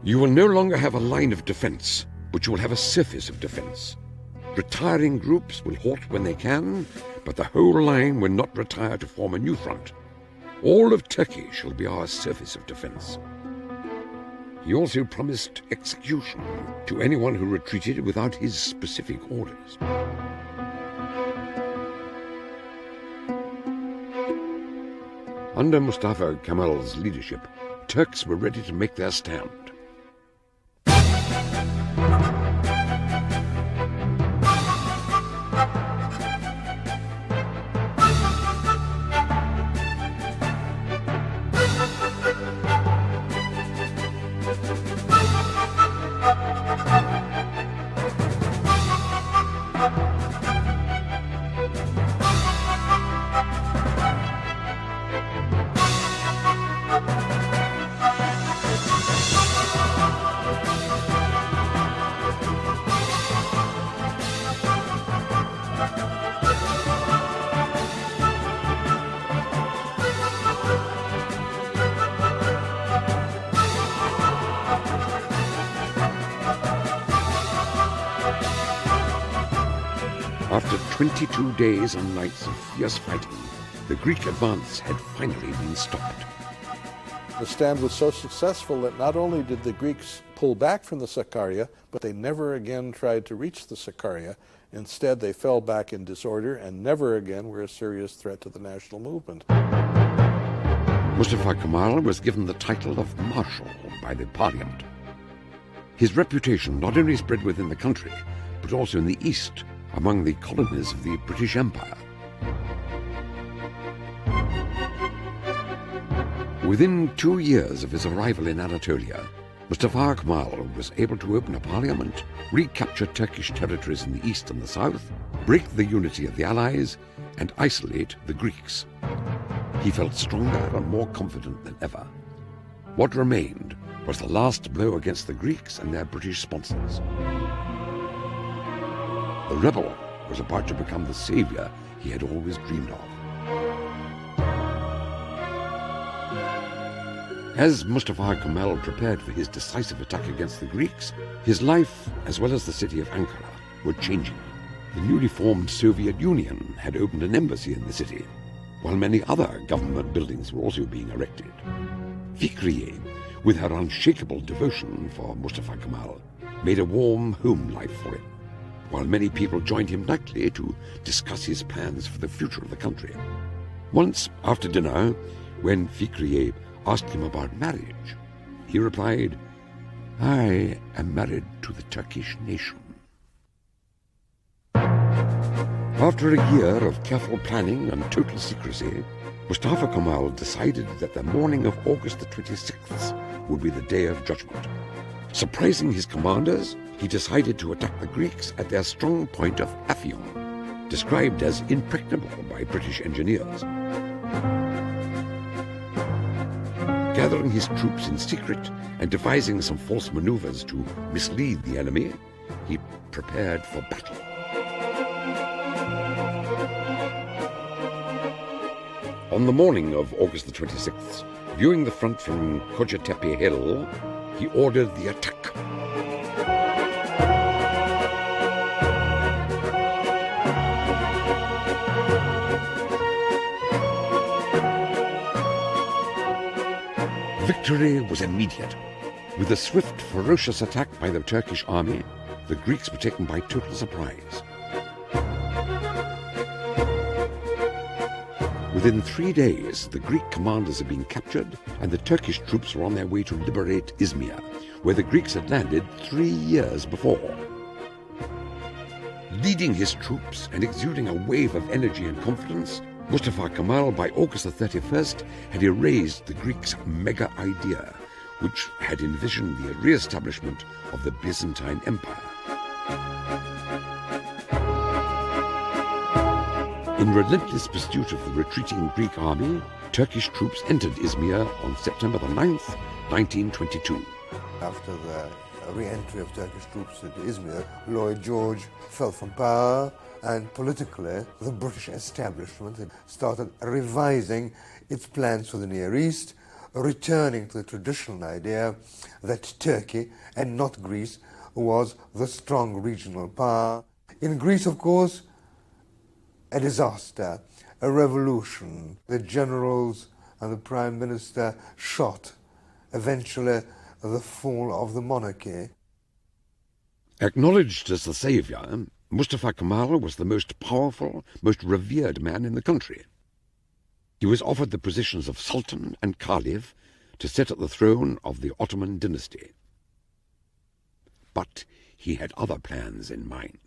You will no longer have a line of defense, but you will have a surface of defense. Retiring groups will halt when they can, but the whole line will not retire to form a new front. All of Turkey shall be our surface of defense. He also promised execution to anyone who retreated without his specific orders. Under Mustafa Kemal's leadership, Turks were ready to make their stand. After 22 days and nights of fierce fighting, the Greek advance had finally been stopped. The stand was so successful that not only did the Greeks pull back from the Sakarya, but they never again tried to reach the Sakarya. Instead, they fell back in disorder and never again were a serious threat to the national movement. Mustafa Kemal was given the title of Marshal by the Parliament. His reputation not only spread within the country, but also in the East, among the colonies of the British Empire. Within 2 years of his arrival in Anatolia, Mustafa Kemal was able to open a parliament, recapture Turkish territories in the east and the south, break the unity of the Allies, and isolate the Greeks. He felt stronger and more confident than ever. What remained was the last blow against the Greeks and their British sponsors. The rebel was about to become the savior he had always dreamed of. As Mustafa Kemal prepared for his decisive attack against the Greeks, his life, as well as the city of Ankara, were changing. The newly formed Soviet Union had opened an embassy in the city, while many other government buildings were also being erected. Fikriye, with her unshakable devotion for Mustafa Kemal, made a warm home life for him, while many people joined him nightly to discuss his plans for the future of the country. Once, after dinner, when Fikriye asked him about marriage, he replied, "I am married to the Turkish nation." After a year of careful planning and total secrecy, Mustafa Kemal decided that the morning of August the 26th would be the day of judgment. Surprising his commanders, he decided to attack the Greeks at their strong point of Afyon, described as impregnable by British engineers. Gathering his troops in secret and devising some false maneuvers to mislead the enemy, he prepared for battle. On the morning of August the 26th, viewing the front from Kocatepe Hill, he ordered the attack. victory was immediate. With a swift, ferocious attack by the Turkish army, the Greeks were taken by total surprise. Within 3 days, the Greek commanders had been captured, and the Turkish troops were on their way to liberate Izmir, where the Greeks had landed 3 years before. Leading his troops and exuding a wave of energy and confidence, Mustafa Kemal, by August the 31st, had erased the Greeks' mega idea, which had envisioned the re-establishment of the Byzantine Empire. In relentless pursuit of the retreating Greek army, Turkish troops entered Izmir on September the 9th, 1922. After the re-entry of Turkish troops into Izmir, Lloyd George fell from power, and politically the British establishment had started revising its plans for the Near East, returning to the traditional idea that Turkey, and not Greece, was the strong regional power. In Greece, of course, a disaster, a revolution. The generals and the prime minister shot. Eventually, the fall of the monarchy. Acknowledged as the saviour, Mustafa Kemal was the most powerful, most revered man in the country. He was offered the positions of Sultan and Caliph to sit at the throne of the Ottoman dynasty. But he had other plans in mind.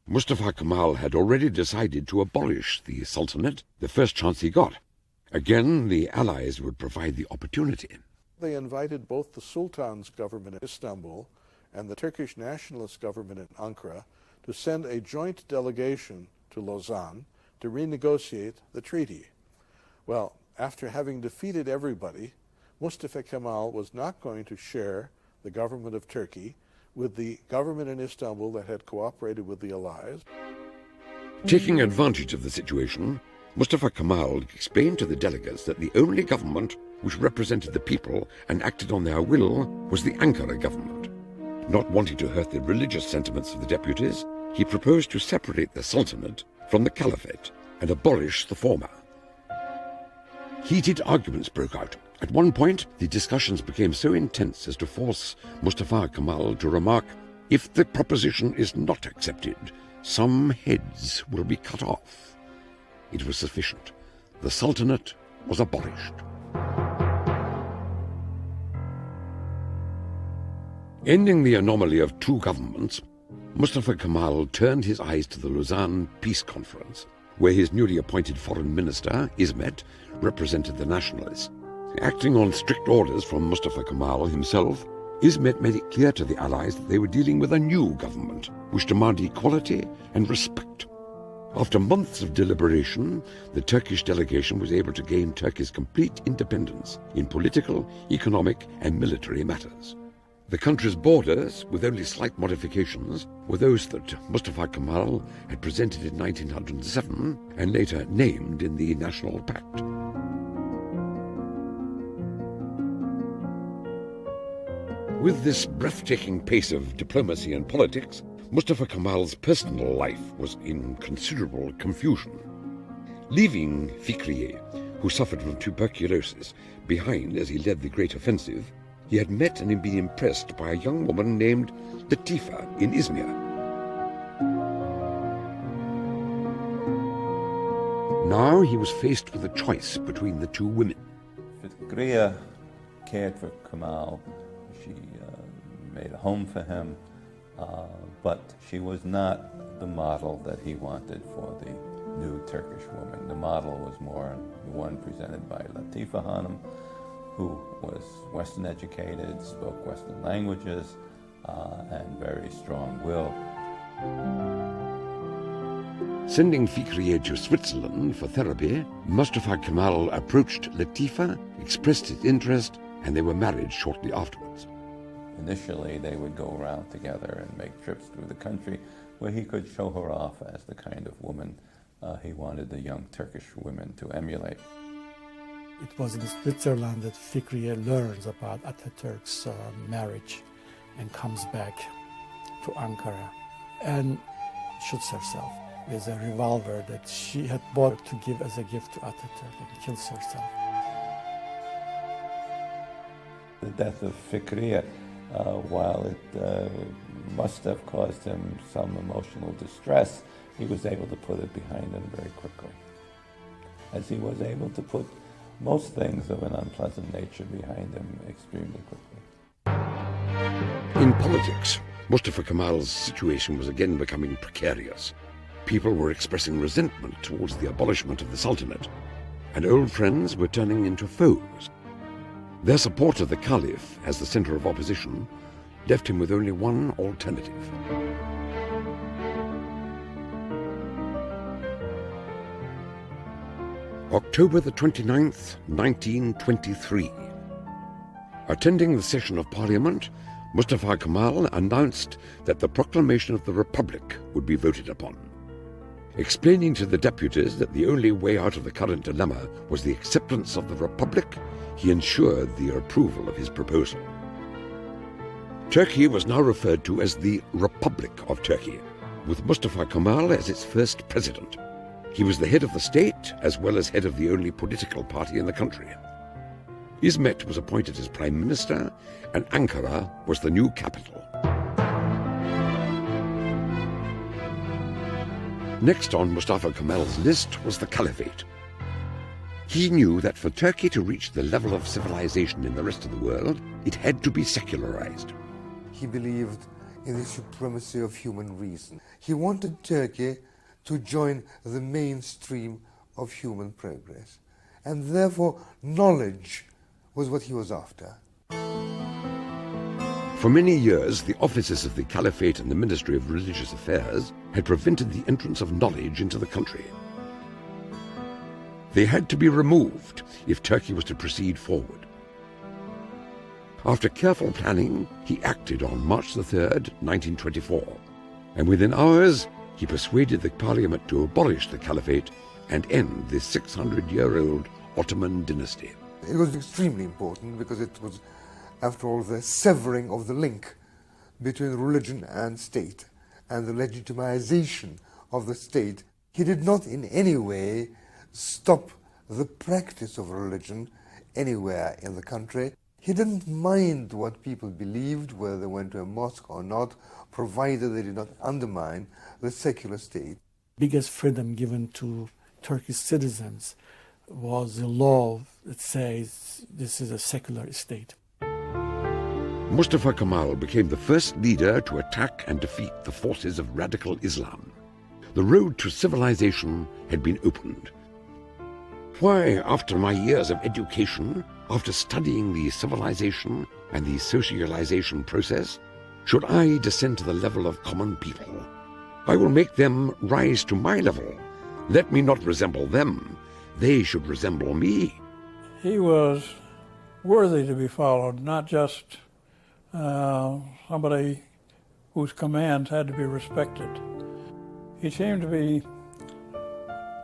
Mustafa Kemal had already decided to abolish the Sultanate the first chance he got. Again, the Allies would provide the opportunity. They invited both the Sultan's government in Istanbul and the Turkish nationalist government in Ankara to send a joint delegation to Lausanne to renegotiate the treaty. Well, after having defeated everybody, Mustafa Kemal was not going to share the government of Turkey with the government in Istanbul that had cooperated with the Allies. Taking advantage of the situation, Mustafa Kemal explained to the delegates that the only government which represented the people and acted on their will was the Ankara government. Not wanting to hurt the religious sentiments of the deputies, he proposed to separate the Sultanate from the Caliphate and abolish the former. Heated arguments broke out. At one point, the discussions became so intense as to force Mustafa Kemal to remark, "If the proposition is not accepted, some heads will be cut off." It was sufficient. The Sultanate was abolished. Ending the anomaly of two governments, Mustafa Kemal turned his eyes to the Lausanne Peace Conference, where his newly appointed foreign minister, İsmet, represented the nationalists. Acting on strict orders from Mustafa Kemal himself, İsmet made it clear to the Allies that they were dealing with a new government, which demanded equality and respect. After months of deliberation, the Turkish delegation was able to gain Turkey's complete independence in political, economic, and military matters. The country's borders, with only slight modifications, were those that Mustafa Kemal had presented in 1907 and later named in the National Pact. With this breathtaking pace of diplomacy and politics, Mustafa Kemal's personal life was in considerable confusion. Leaving Fikriye, who suffered from tuberculosis, behind as he led the great offensive, he had met and been impressed by a young woman named Latifa in Izmir. Now he was faced with a choice between the two women. Fikriya cared for Kemal. She made a home for him, but she was not the model that he wanted for the new Turkish woman. The model was more the one presented by Latifa Hanım, who was Western educated, spoke Western languages, and very strong-willed. Sending Fikriye to Switzerland for therapy, Mustafa Kemal approached Latifa, expressed his interest, and they were married shortly afterwards. Initially, they would go around together and make trips through the country where he could show her off as the kind of woman he wanted the young Turkish women to emulate. It was in Switzerland that Fikriye learns about Ataturk's marriage and comes back to Ankara and shoots herself with a revolver that she had bought to give as a gift to Ataturk and kills herself. the death of Fikriye, while it must have caused him some emotional distress, he was able to put it behind him very quickly, as he was able to put most things of an unpleasant nature behind him extremely quickly. In politics, Mustafa Kemal's situation was again becoming precarious. People were expressing resentment towards the abolishment of the Sultanate, and old friends were turning into foes. Their support of the Caliph as the center of opposition left him with only one alternative. October the 29th, 1923. Attending the session of Parliament, Mustafa Kemal announced that the proclamation of the Republic would be voted upon. Explaining to the deputies that the only way out of the current dilemma was the acceptance of the Republic, he ensured the approval of his proposal. Turkey was now referred to as the Republic of Turkey, with Mustafa Kemal as its first president. He was the head of the state as well as head of the only political party in the country. Izmet was appointed as prime minister, and Ankara was the new capital. Next on Mustafa Kemal's list was the Caliphate. He knew that for Turkey to reach the level of civilization in the rest of the world, it had to be secularized. He believed in the supremacy of human reason. He wanted Turkey to join the mainstream of human progress, and therefore knowledge was what he was after. For many years, the offices of the Caliphate and the Ministry of Religious Affairs had prevented the entrance of knowledge into the country. They had to be removed if Turkey was to proceed forward. After careful planning, he acted on March the 3rd, 1924, and within hours he persuaded the Parliament to abolish the Caliphate and end the 600-year-old Ottoman dynasty. It was extremely important because it was, after all, the severing of the link between religion and state and the legitimization of the state. He did not in any way stop the practice of religion anywhere in the country. He didn't mind what people believed, whether they went to a mosque or not, provided they did not undermine the secular state. Biggest freedom given to Turkish citizens was the law that says this is a secular state. Mustafa Kemal became the first leader to attack and defeat the forces of radical Islam. The road to civilization had been opened. Why, after my years of education, after studying the civilization and the socialization process, should I descend to the level of common people? I will make them rise to my level. Let me not resemble them. They should resemble me. He was worthy to be followed, not just somebody whose commands had to be respected. He seemed to be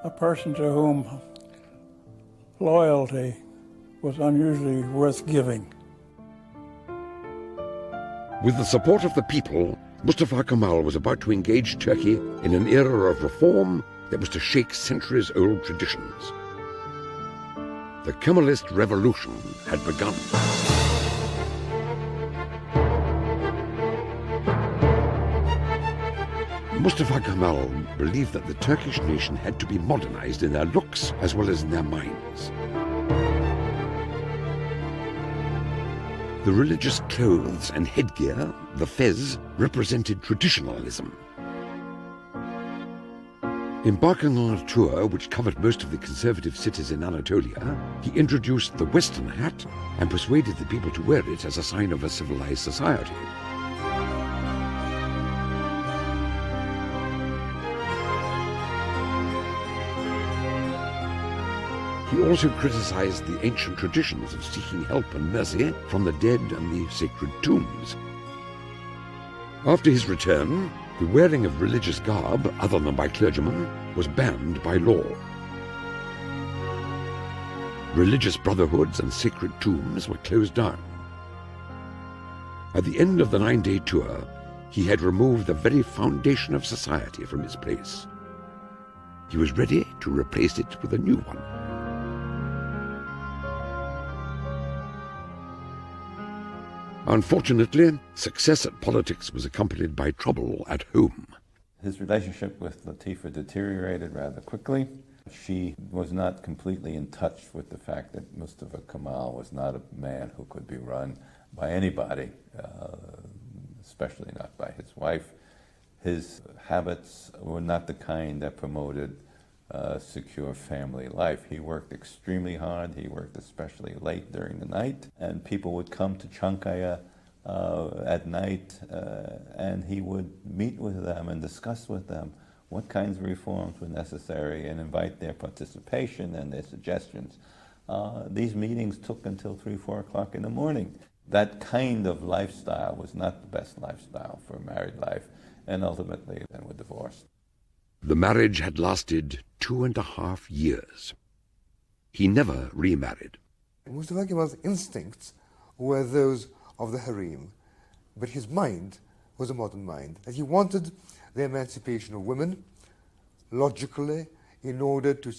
a person to whom loyalty was unusually worth giving. With the support of the people, Mustafa Kemal was about to engage Turkey in an era of reform that was to shake centuries-old traditions. The Kemalist revolution had begun. Mustafa Kemal believed that the Turkish nation had to be modernized in their looks as well as in their minds. The religious clothes and headgear, the fez, represented traditionalism. Embarking on a tour which covered most of the conservative cities in Anatolia, he introduced the Western hat and persuaded the people to wear it as a sign of a civilized society. He also criticized the ancient traditions of seeking help and mercy from the dead and the sacred tombs. After his return, the wearing of religious garb, other than by clergymen, was banned by law. Religious brotherhoods and sacred tombs were closed down. At the end of the 9-day tour, he had removed the very foundation of society from its place. He was ready to replace it with a new one. Unfortunately, success at politics was accompanied by trouble at home. His relationship with Latifa deteriorated rather quickly. She was not completely in touch with the fact that Mustafa Kemal was not a man who could be run by anybody, especially not by his wife. His habits were not the kind that promoted secure family life. He worked extremely hard. He worked especially late during the night, and people would come to Chankaya at night, and he would meet with them and discuss with them what kinds of reforms were necessary and invite their participation and their suggestions. These meetings took until 3, 4 o'clock in the morning. That kind of lifestyle was not the best lifestyle for married life, and ultimately they were divorced. The marriage had lasted 2.5 years. He never remarried. Mustafa Kemal's instincts were those of the harem, but his mind was a modern mind, and he wanted the emancipation of women logically in order to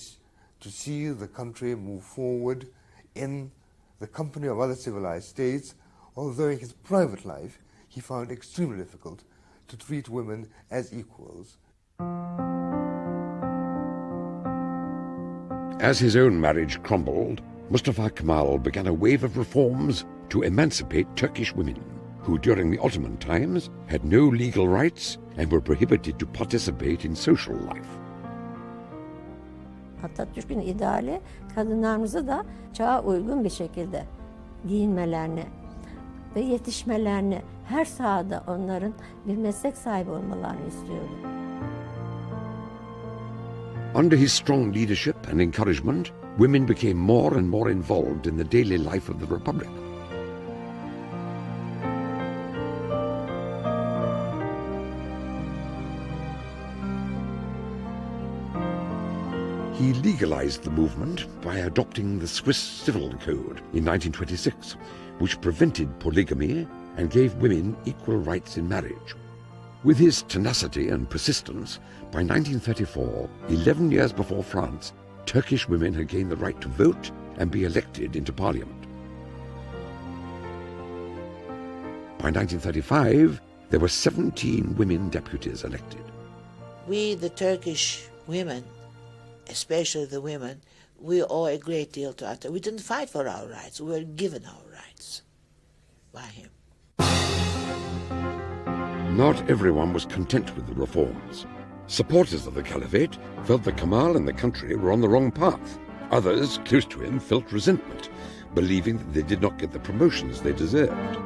see the country move forward in the company of other civilized states, although in his private life he found it extremely difficult to treat women as equals. As his own marriage crumbled, Mustafa Kemal began a wave of reforms to emancipate Turkish women, who during the Ottoman times had no legal rights and were prohibited to participate in social life. Atatürk'ün ideali kadınlarımızı da çağa uygun bir şekilde giyinmelerini ve yetişmelerini, her sahada onların bir meslek sahibi olmalarını istiyordu. Under his strong leadership and encouragement, women became more and more involved in the daily life of the Republic. He legalized the movement by adopting the Swiss Civil Code in 1926, which prevented polygamy and gave women equal rights in marriage. With his tenacity and persistence, by 1934, 11 years before France, Turkish women had gained the right to vote and be elected into parliament. By 1935, there were 17 women deputies elected. We, the Turkish women, especially the women, we owe a great deal to Ataturk. We didn't fight for our rights. We were given our rights by him. Not everyone was content with the reforms. Supporters of the Caliphate felt that Kemal and the country were on the wrong path. Others, close to him, felt resentment, believing that they did not get the promotions they deserved.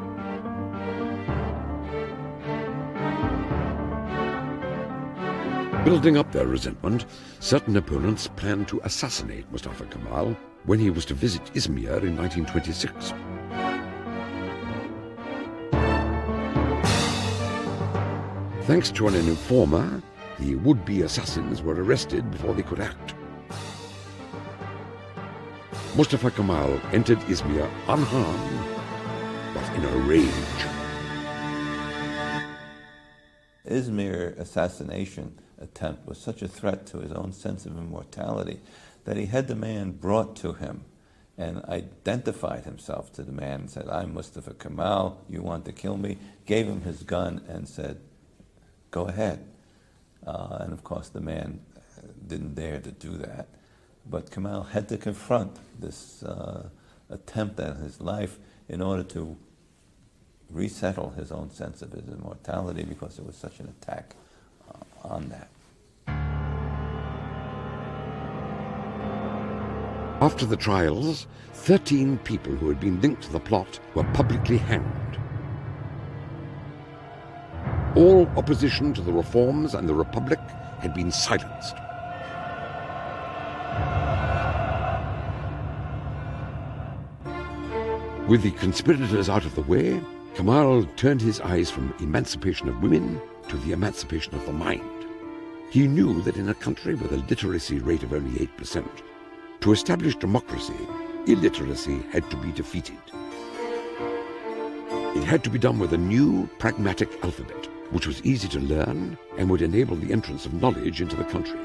Building up their resentment, certain opponents planned to assassinate Mustafa Kemal when he was to visit Izmir in 1926. Thanks to an informer, the would-be assassins were arrested before they could act. Mustafa Kemal entered Izmir unharmed, but in a rage. Izmir assassination attempt was such a threat to his own sense of immortality that he had the man brought to him and identified himself to the man and said, "I'm Mustafa Kemal, you want to kill me?" Gave him his gun and said, "Go ahead." And of course the man didn't dare to do that. But Kemal had to confront this attempt at his life in order to resettle his own sense of his immortality, because it was such an attack on that. After the trials, 13 people who had been linked to the plot were publicly hanged. All opposition to the reforms and the Republic had been silenced. With the conspirators out of the way, Kemal turned his eyes from emancipation of women to the emancipation of the mind. He knew that in a country with a literacy rate of only 8%, to establish democracy, illiteracy had to be defeated. It had to be done with a new, pragmatic alphabet, which was easy to learn and would enable the entrance of knowledge into the country.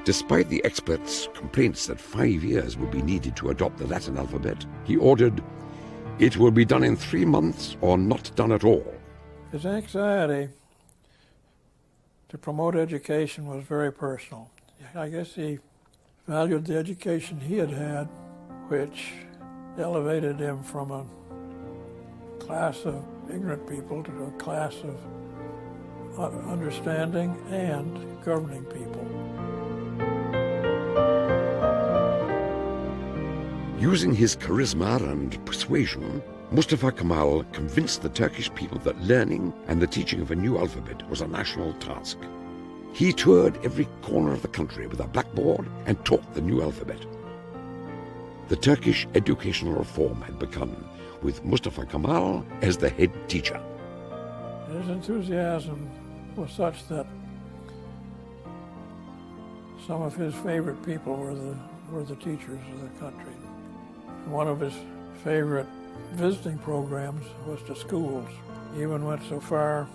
Despite the experts' complaints that 5 years would be needed to adopt the Latin alphabet, he ordered, "It will be done in 3 months or not done at all." His anxiety to promote education was very personal. I guess he valued the education he had had, which elevated him from a class of ignorant people to a class of understanding and governing people. Using his charisma and persuasion, Mustafa Kemal convinced the Turkish people that learning and the teaching of a new alphabet was a national task. He toured every corner of the country with a blackboard and taught the new alphabet. The Turkish educational reform had begun, with Mustafa Kemal as the head teacher. His enthusiasm was such that some of his favorite people were the teachers of the country. One of his favorite visiting programs was to schools. He even went so far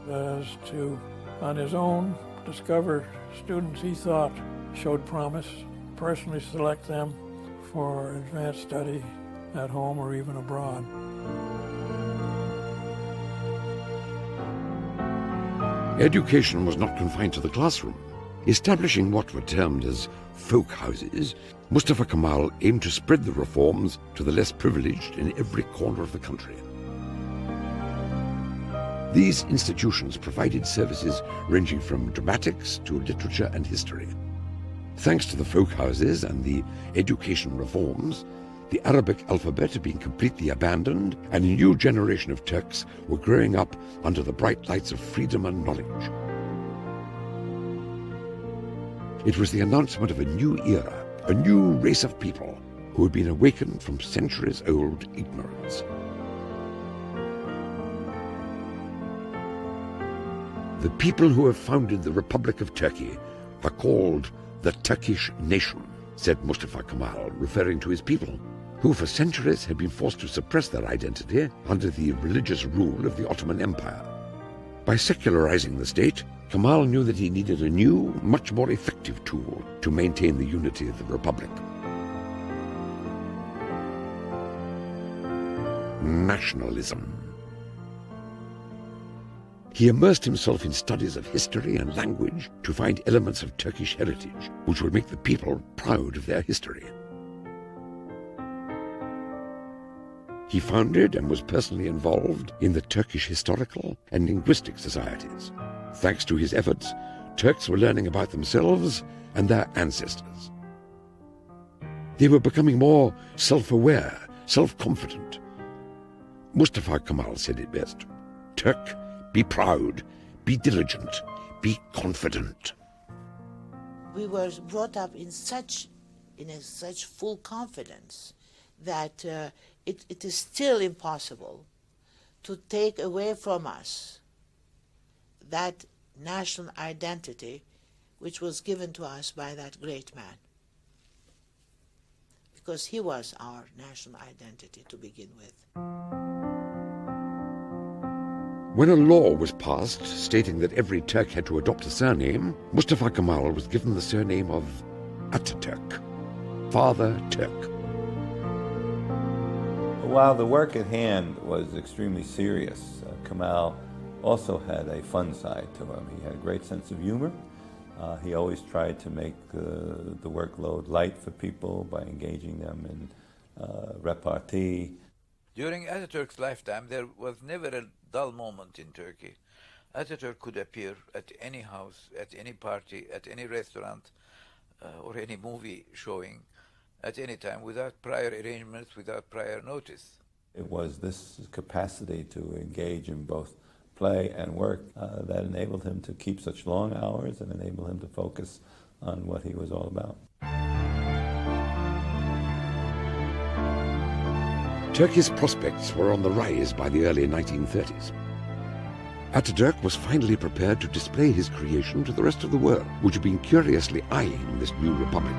as to, on his own, discover students he thought showed promise, personally select them for advanced study at home or even abroad. Education was not confined to the classroom. Establishing what were termed as folk houses, Mustafa Kemal aimed to spread the reforms to the less privileged in every corner of the country. These institutions provided services ranging from dramatics to literature and history. Thanks to the folk houses and the education reforms, the Arabic alphabet had been completely abandoned, and a new generation of Turks were growing up under the bright lights of freedom and knowledge. It was the announcement of a new era, a new race of people who had been awakened from centuries-old ignorance. The people who have founded the Republic of Turkey are called the Turkish nation, said Mustafa Kemal, referring to his people, who for centuries had been forced to suppress their identity under the religious rule of the Ottoman Empire. By secularizing the state, Kemal knew that he needed a new, much more effective tool to maintain the unity of the Republic. Nationalism. He immersed himself in studies of history and language to find elements of Turkish heritage, which would make the people proud of their history. He founded and was personally involved in the Turkish Historical and Linguistic Societies. Thanks to his efforts, Turks were learning about themselves and their ancestors. They were becoming more self-aware, self-confident. Mustafa Kemal said it best: "Turk, be proud, be diligent, be confident." We were brought up in such full confidence that it is still impossible to take away from us that national identity which was given to us by that great man. Because he was our national identity to begin with. When a law was passed stating that every Turk had to adopt a surname, Mustafa Kemal was given the surname of Ataturk, Father Turk. While the work at hand was extremely serious, Kemal also had a fun side to him. He had a great sense of humor. He always tried to make the workload light for people by engaging them in repartee. During Ataturk's lifetime, there was never a dull moment in Turkey. Ataturk could appear at any house, at any party, at any restaurant, or any movie showing at any time without prior arrangements, without prior notice. It was this capacity to engage in both play and work that enabled him to keep such long hours and enabled him to focus on what he was all about. Turkey's prospects were on the rise by the early 1930s. Ataturk was finally prepared to display his creation to the rest of the world, which had been curiously eyeing this new republic.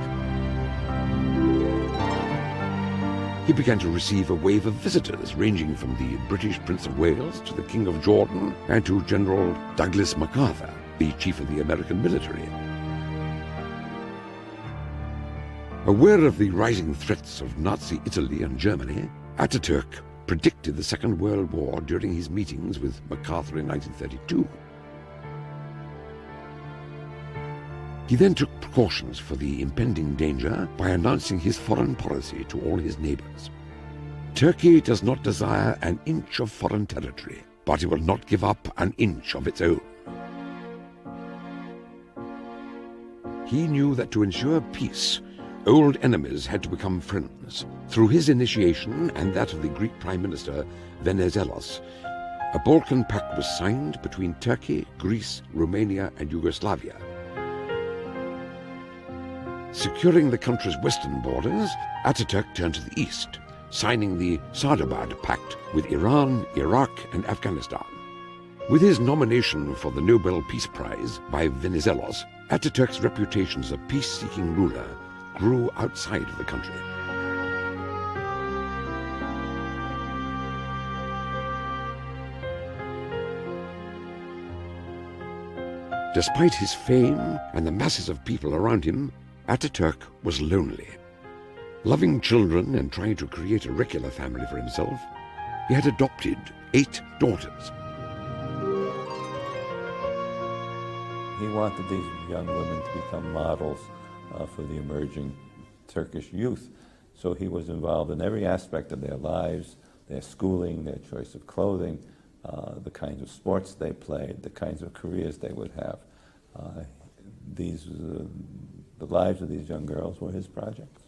He began to receive a wave of visitors ranging from the British Prince of Wales to the King of Jordan and to General Douglas MacArthur, the chief of the American military. Aware of the rising threats of Nazi Italy and Germany, Ataturk predicted the Second World War during his meetings with MacArthur in 1932. He then took precautions for the impending danger by announcing his foreign policy to all his neighbors. Turkey does not desire an inch of foreign territory, but it will not give up an inch of its own. He knew that to ensure peace, old enemies had to become friends. Through his initiation and that of the Greek Prime Minister Venizelos, a Balkan Pact was signed between Turkey, Greece, Romania and Yugoslavia. Securing the country's western borders, Ataturk turned to the east, signing the Sardabad Pact with Iran, Iraq and Afghanistan. With his nomination for the Nobel Peace Prize by Venizelos, Ataturk's reputation as a peace-seeking ruler grew outside of the country. Despite his fame and the masses of people around him, Ataturk was lonely. Loving children and trying to create a regular family for himself, he had adopted 8 daughters. He wanted these young women to become models for the emerging Turkish youth. So he was involved in every aspect of their lives, their schooling, their choice of clothing, the kinds of sports they played, the kinds of careers they would have. The lives of these young girls were his projects.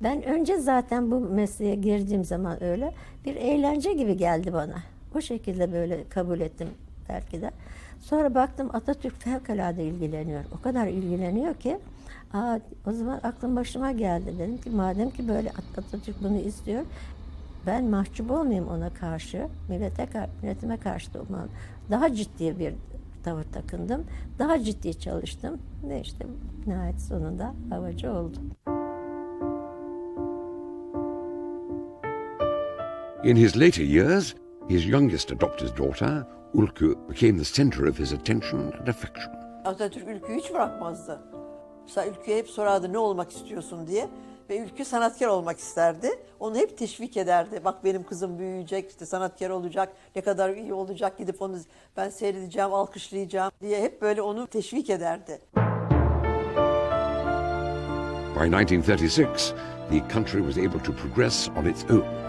Ben önce zaten bu mesleğe girdiğim zaman öyle bir eğlence gibi geldi bana. O şekilde böyle kabul ettim belki de. Sonra baktım Atatürk fevkalade ilgileniyor. O kadar ilgileniyor ki o zaman aklım başıma geldi. Dedim ki madem ki böyle Atatürk bunu istiyor, ben mahcup olmayayım ona karşı, milletime karşı da daha ciddi bir tavır takındım. Daha ciddi çalıştım. Ve işte nihayet sonunda havacı oldum. In his later years, his youngest adopted daughter, Ulku, became the center of his attention and affection. Atatürk Ülkü'yü hiç bırakmazdı. Mesela Ülkü'ye hep sorardı ne olmak istiyorsun diye. Ve Ülkü sanatkar olmak isterdi. Onu hep teşvik ederdi. Bak benim kızım büyüyecek, işte sanatkar olacak, ne kadar iyi olacak, gidip onu ben seyredeceğim, alkışlayacağım diye hep böyle onu teşvik ederdi. By 1936, the country was able to progress on its own.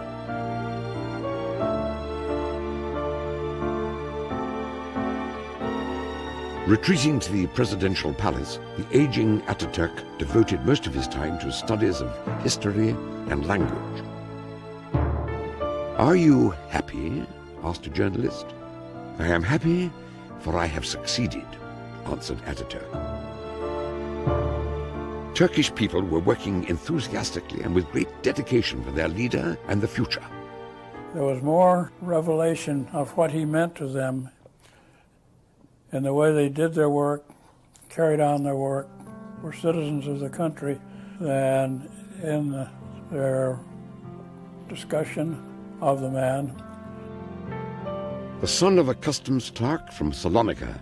Retreating to the presidential palace, the aging Ataturk devoted most of his time to studies of history and language. "Are you happy?" asked a journalist. "I am happy, for I have succeeded," answered Ataturk. Turkish people were working enthusiastically and with great dedication for their leader and the future. There was more revelation of what he meant to them in the way they did their work, carried on their work, were citizens of the country, than in their discussion of the man. The son of a customs clerk from Salonika,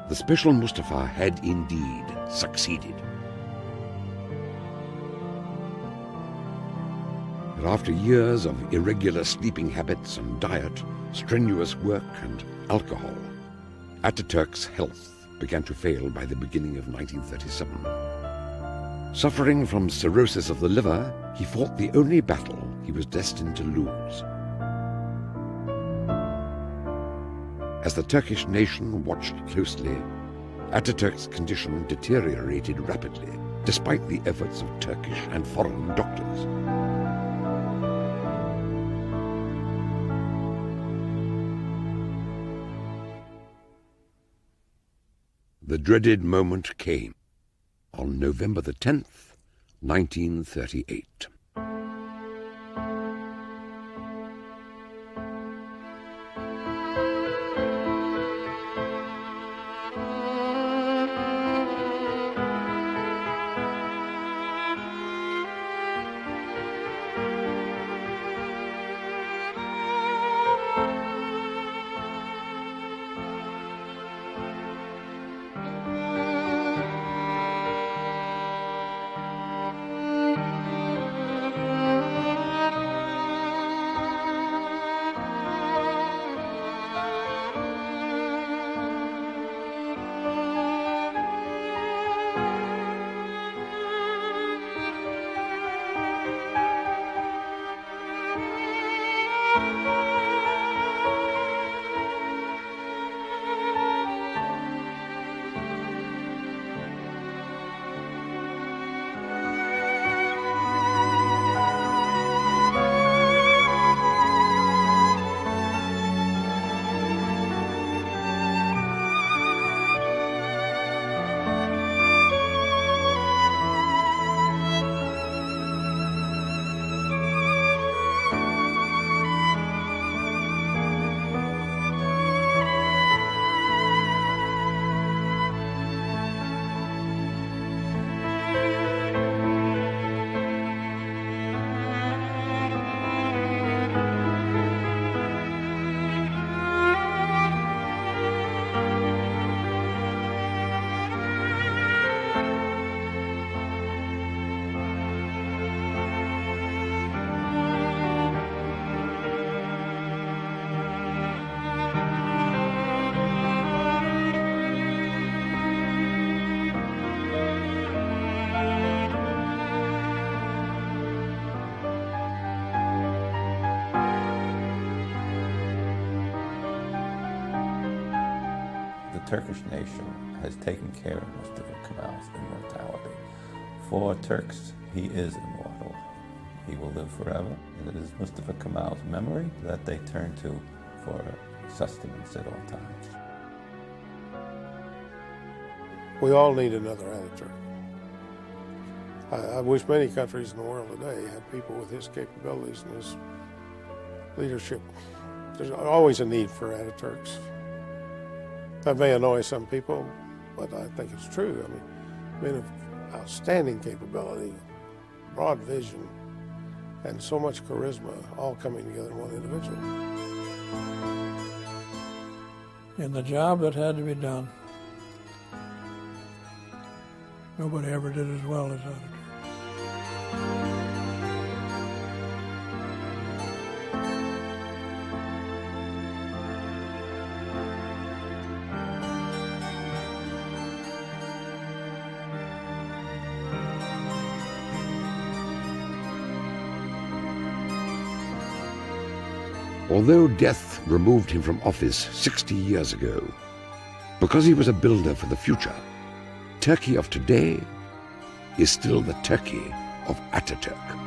the special Mustafa had indeed succeeded. But after years of irregular sleeping habits and diet, strenuous work and alcohol, Ataturk's health began to fail by the beginning of 1937. Suffering from cirrhosis of the liver, he fought the only battle he was destined to lose. As the Turkish nation watched closely, Ataturk's condition deteriorated rapidly, despite the efforts of Turkish and foreign doctors. The dreaded moment came on November the 10th, 1938. The Turkish nation has taken care of Mustafa Kemal's immortality. For Turks, he is immortal. He will live forever, and it is Mustafa Kemal's memory that they turn to for sustenance at all times. We all need another Ataturk. I wish many countries in the world today had people with his capabilities and his leadership. There's always a need for Ataturks. That may annoy some people, but I think it's true. I mean, men of outstanding capability, broad vision, and so much charisma, all coming together in one individual. In the job that had to be done, nobody ever did as well as Ataturk. Although death removed him from office 60 years ago, because he was a builder for the future, Turkey of today is still the Turkey of Ataturk.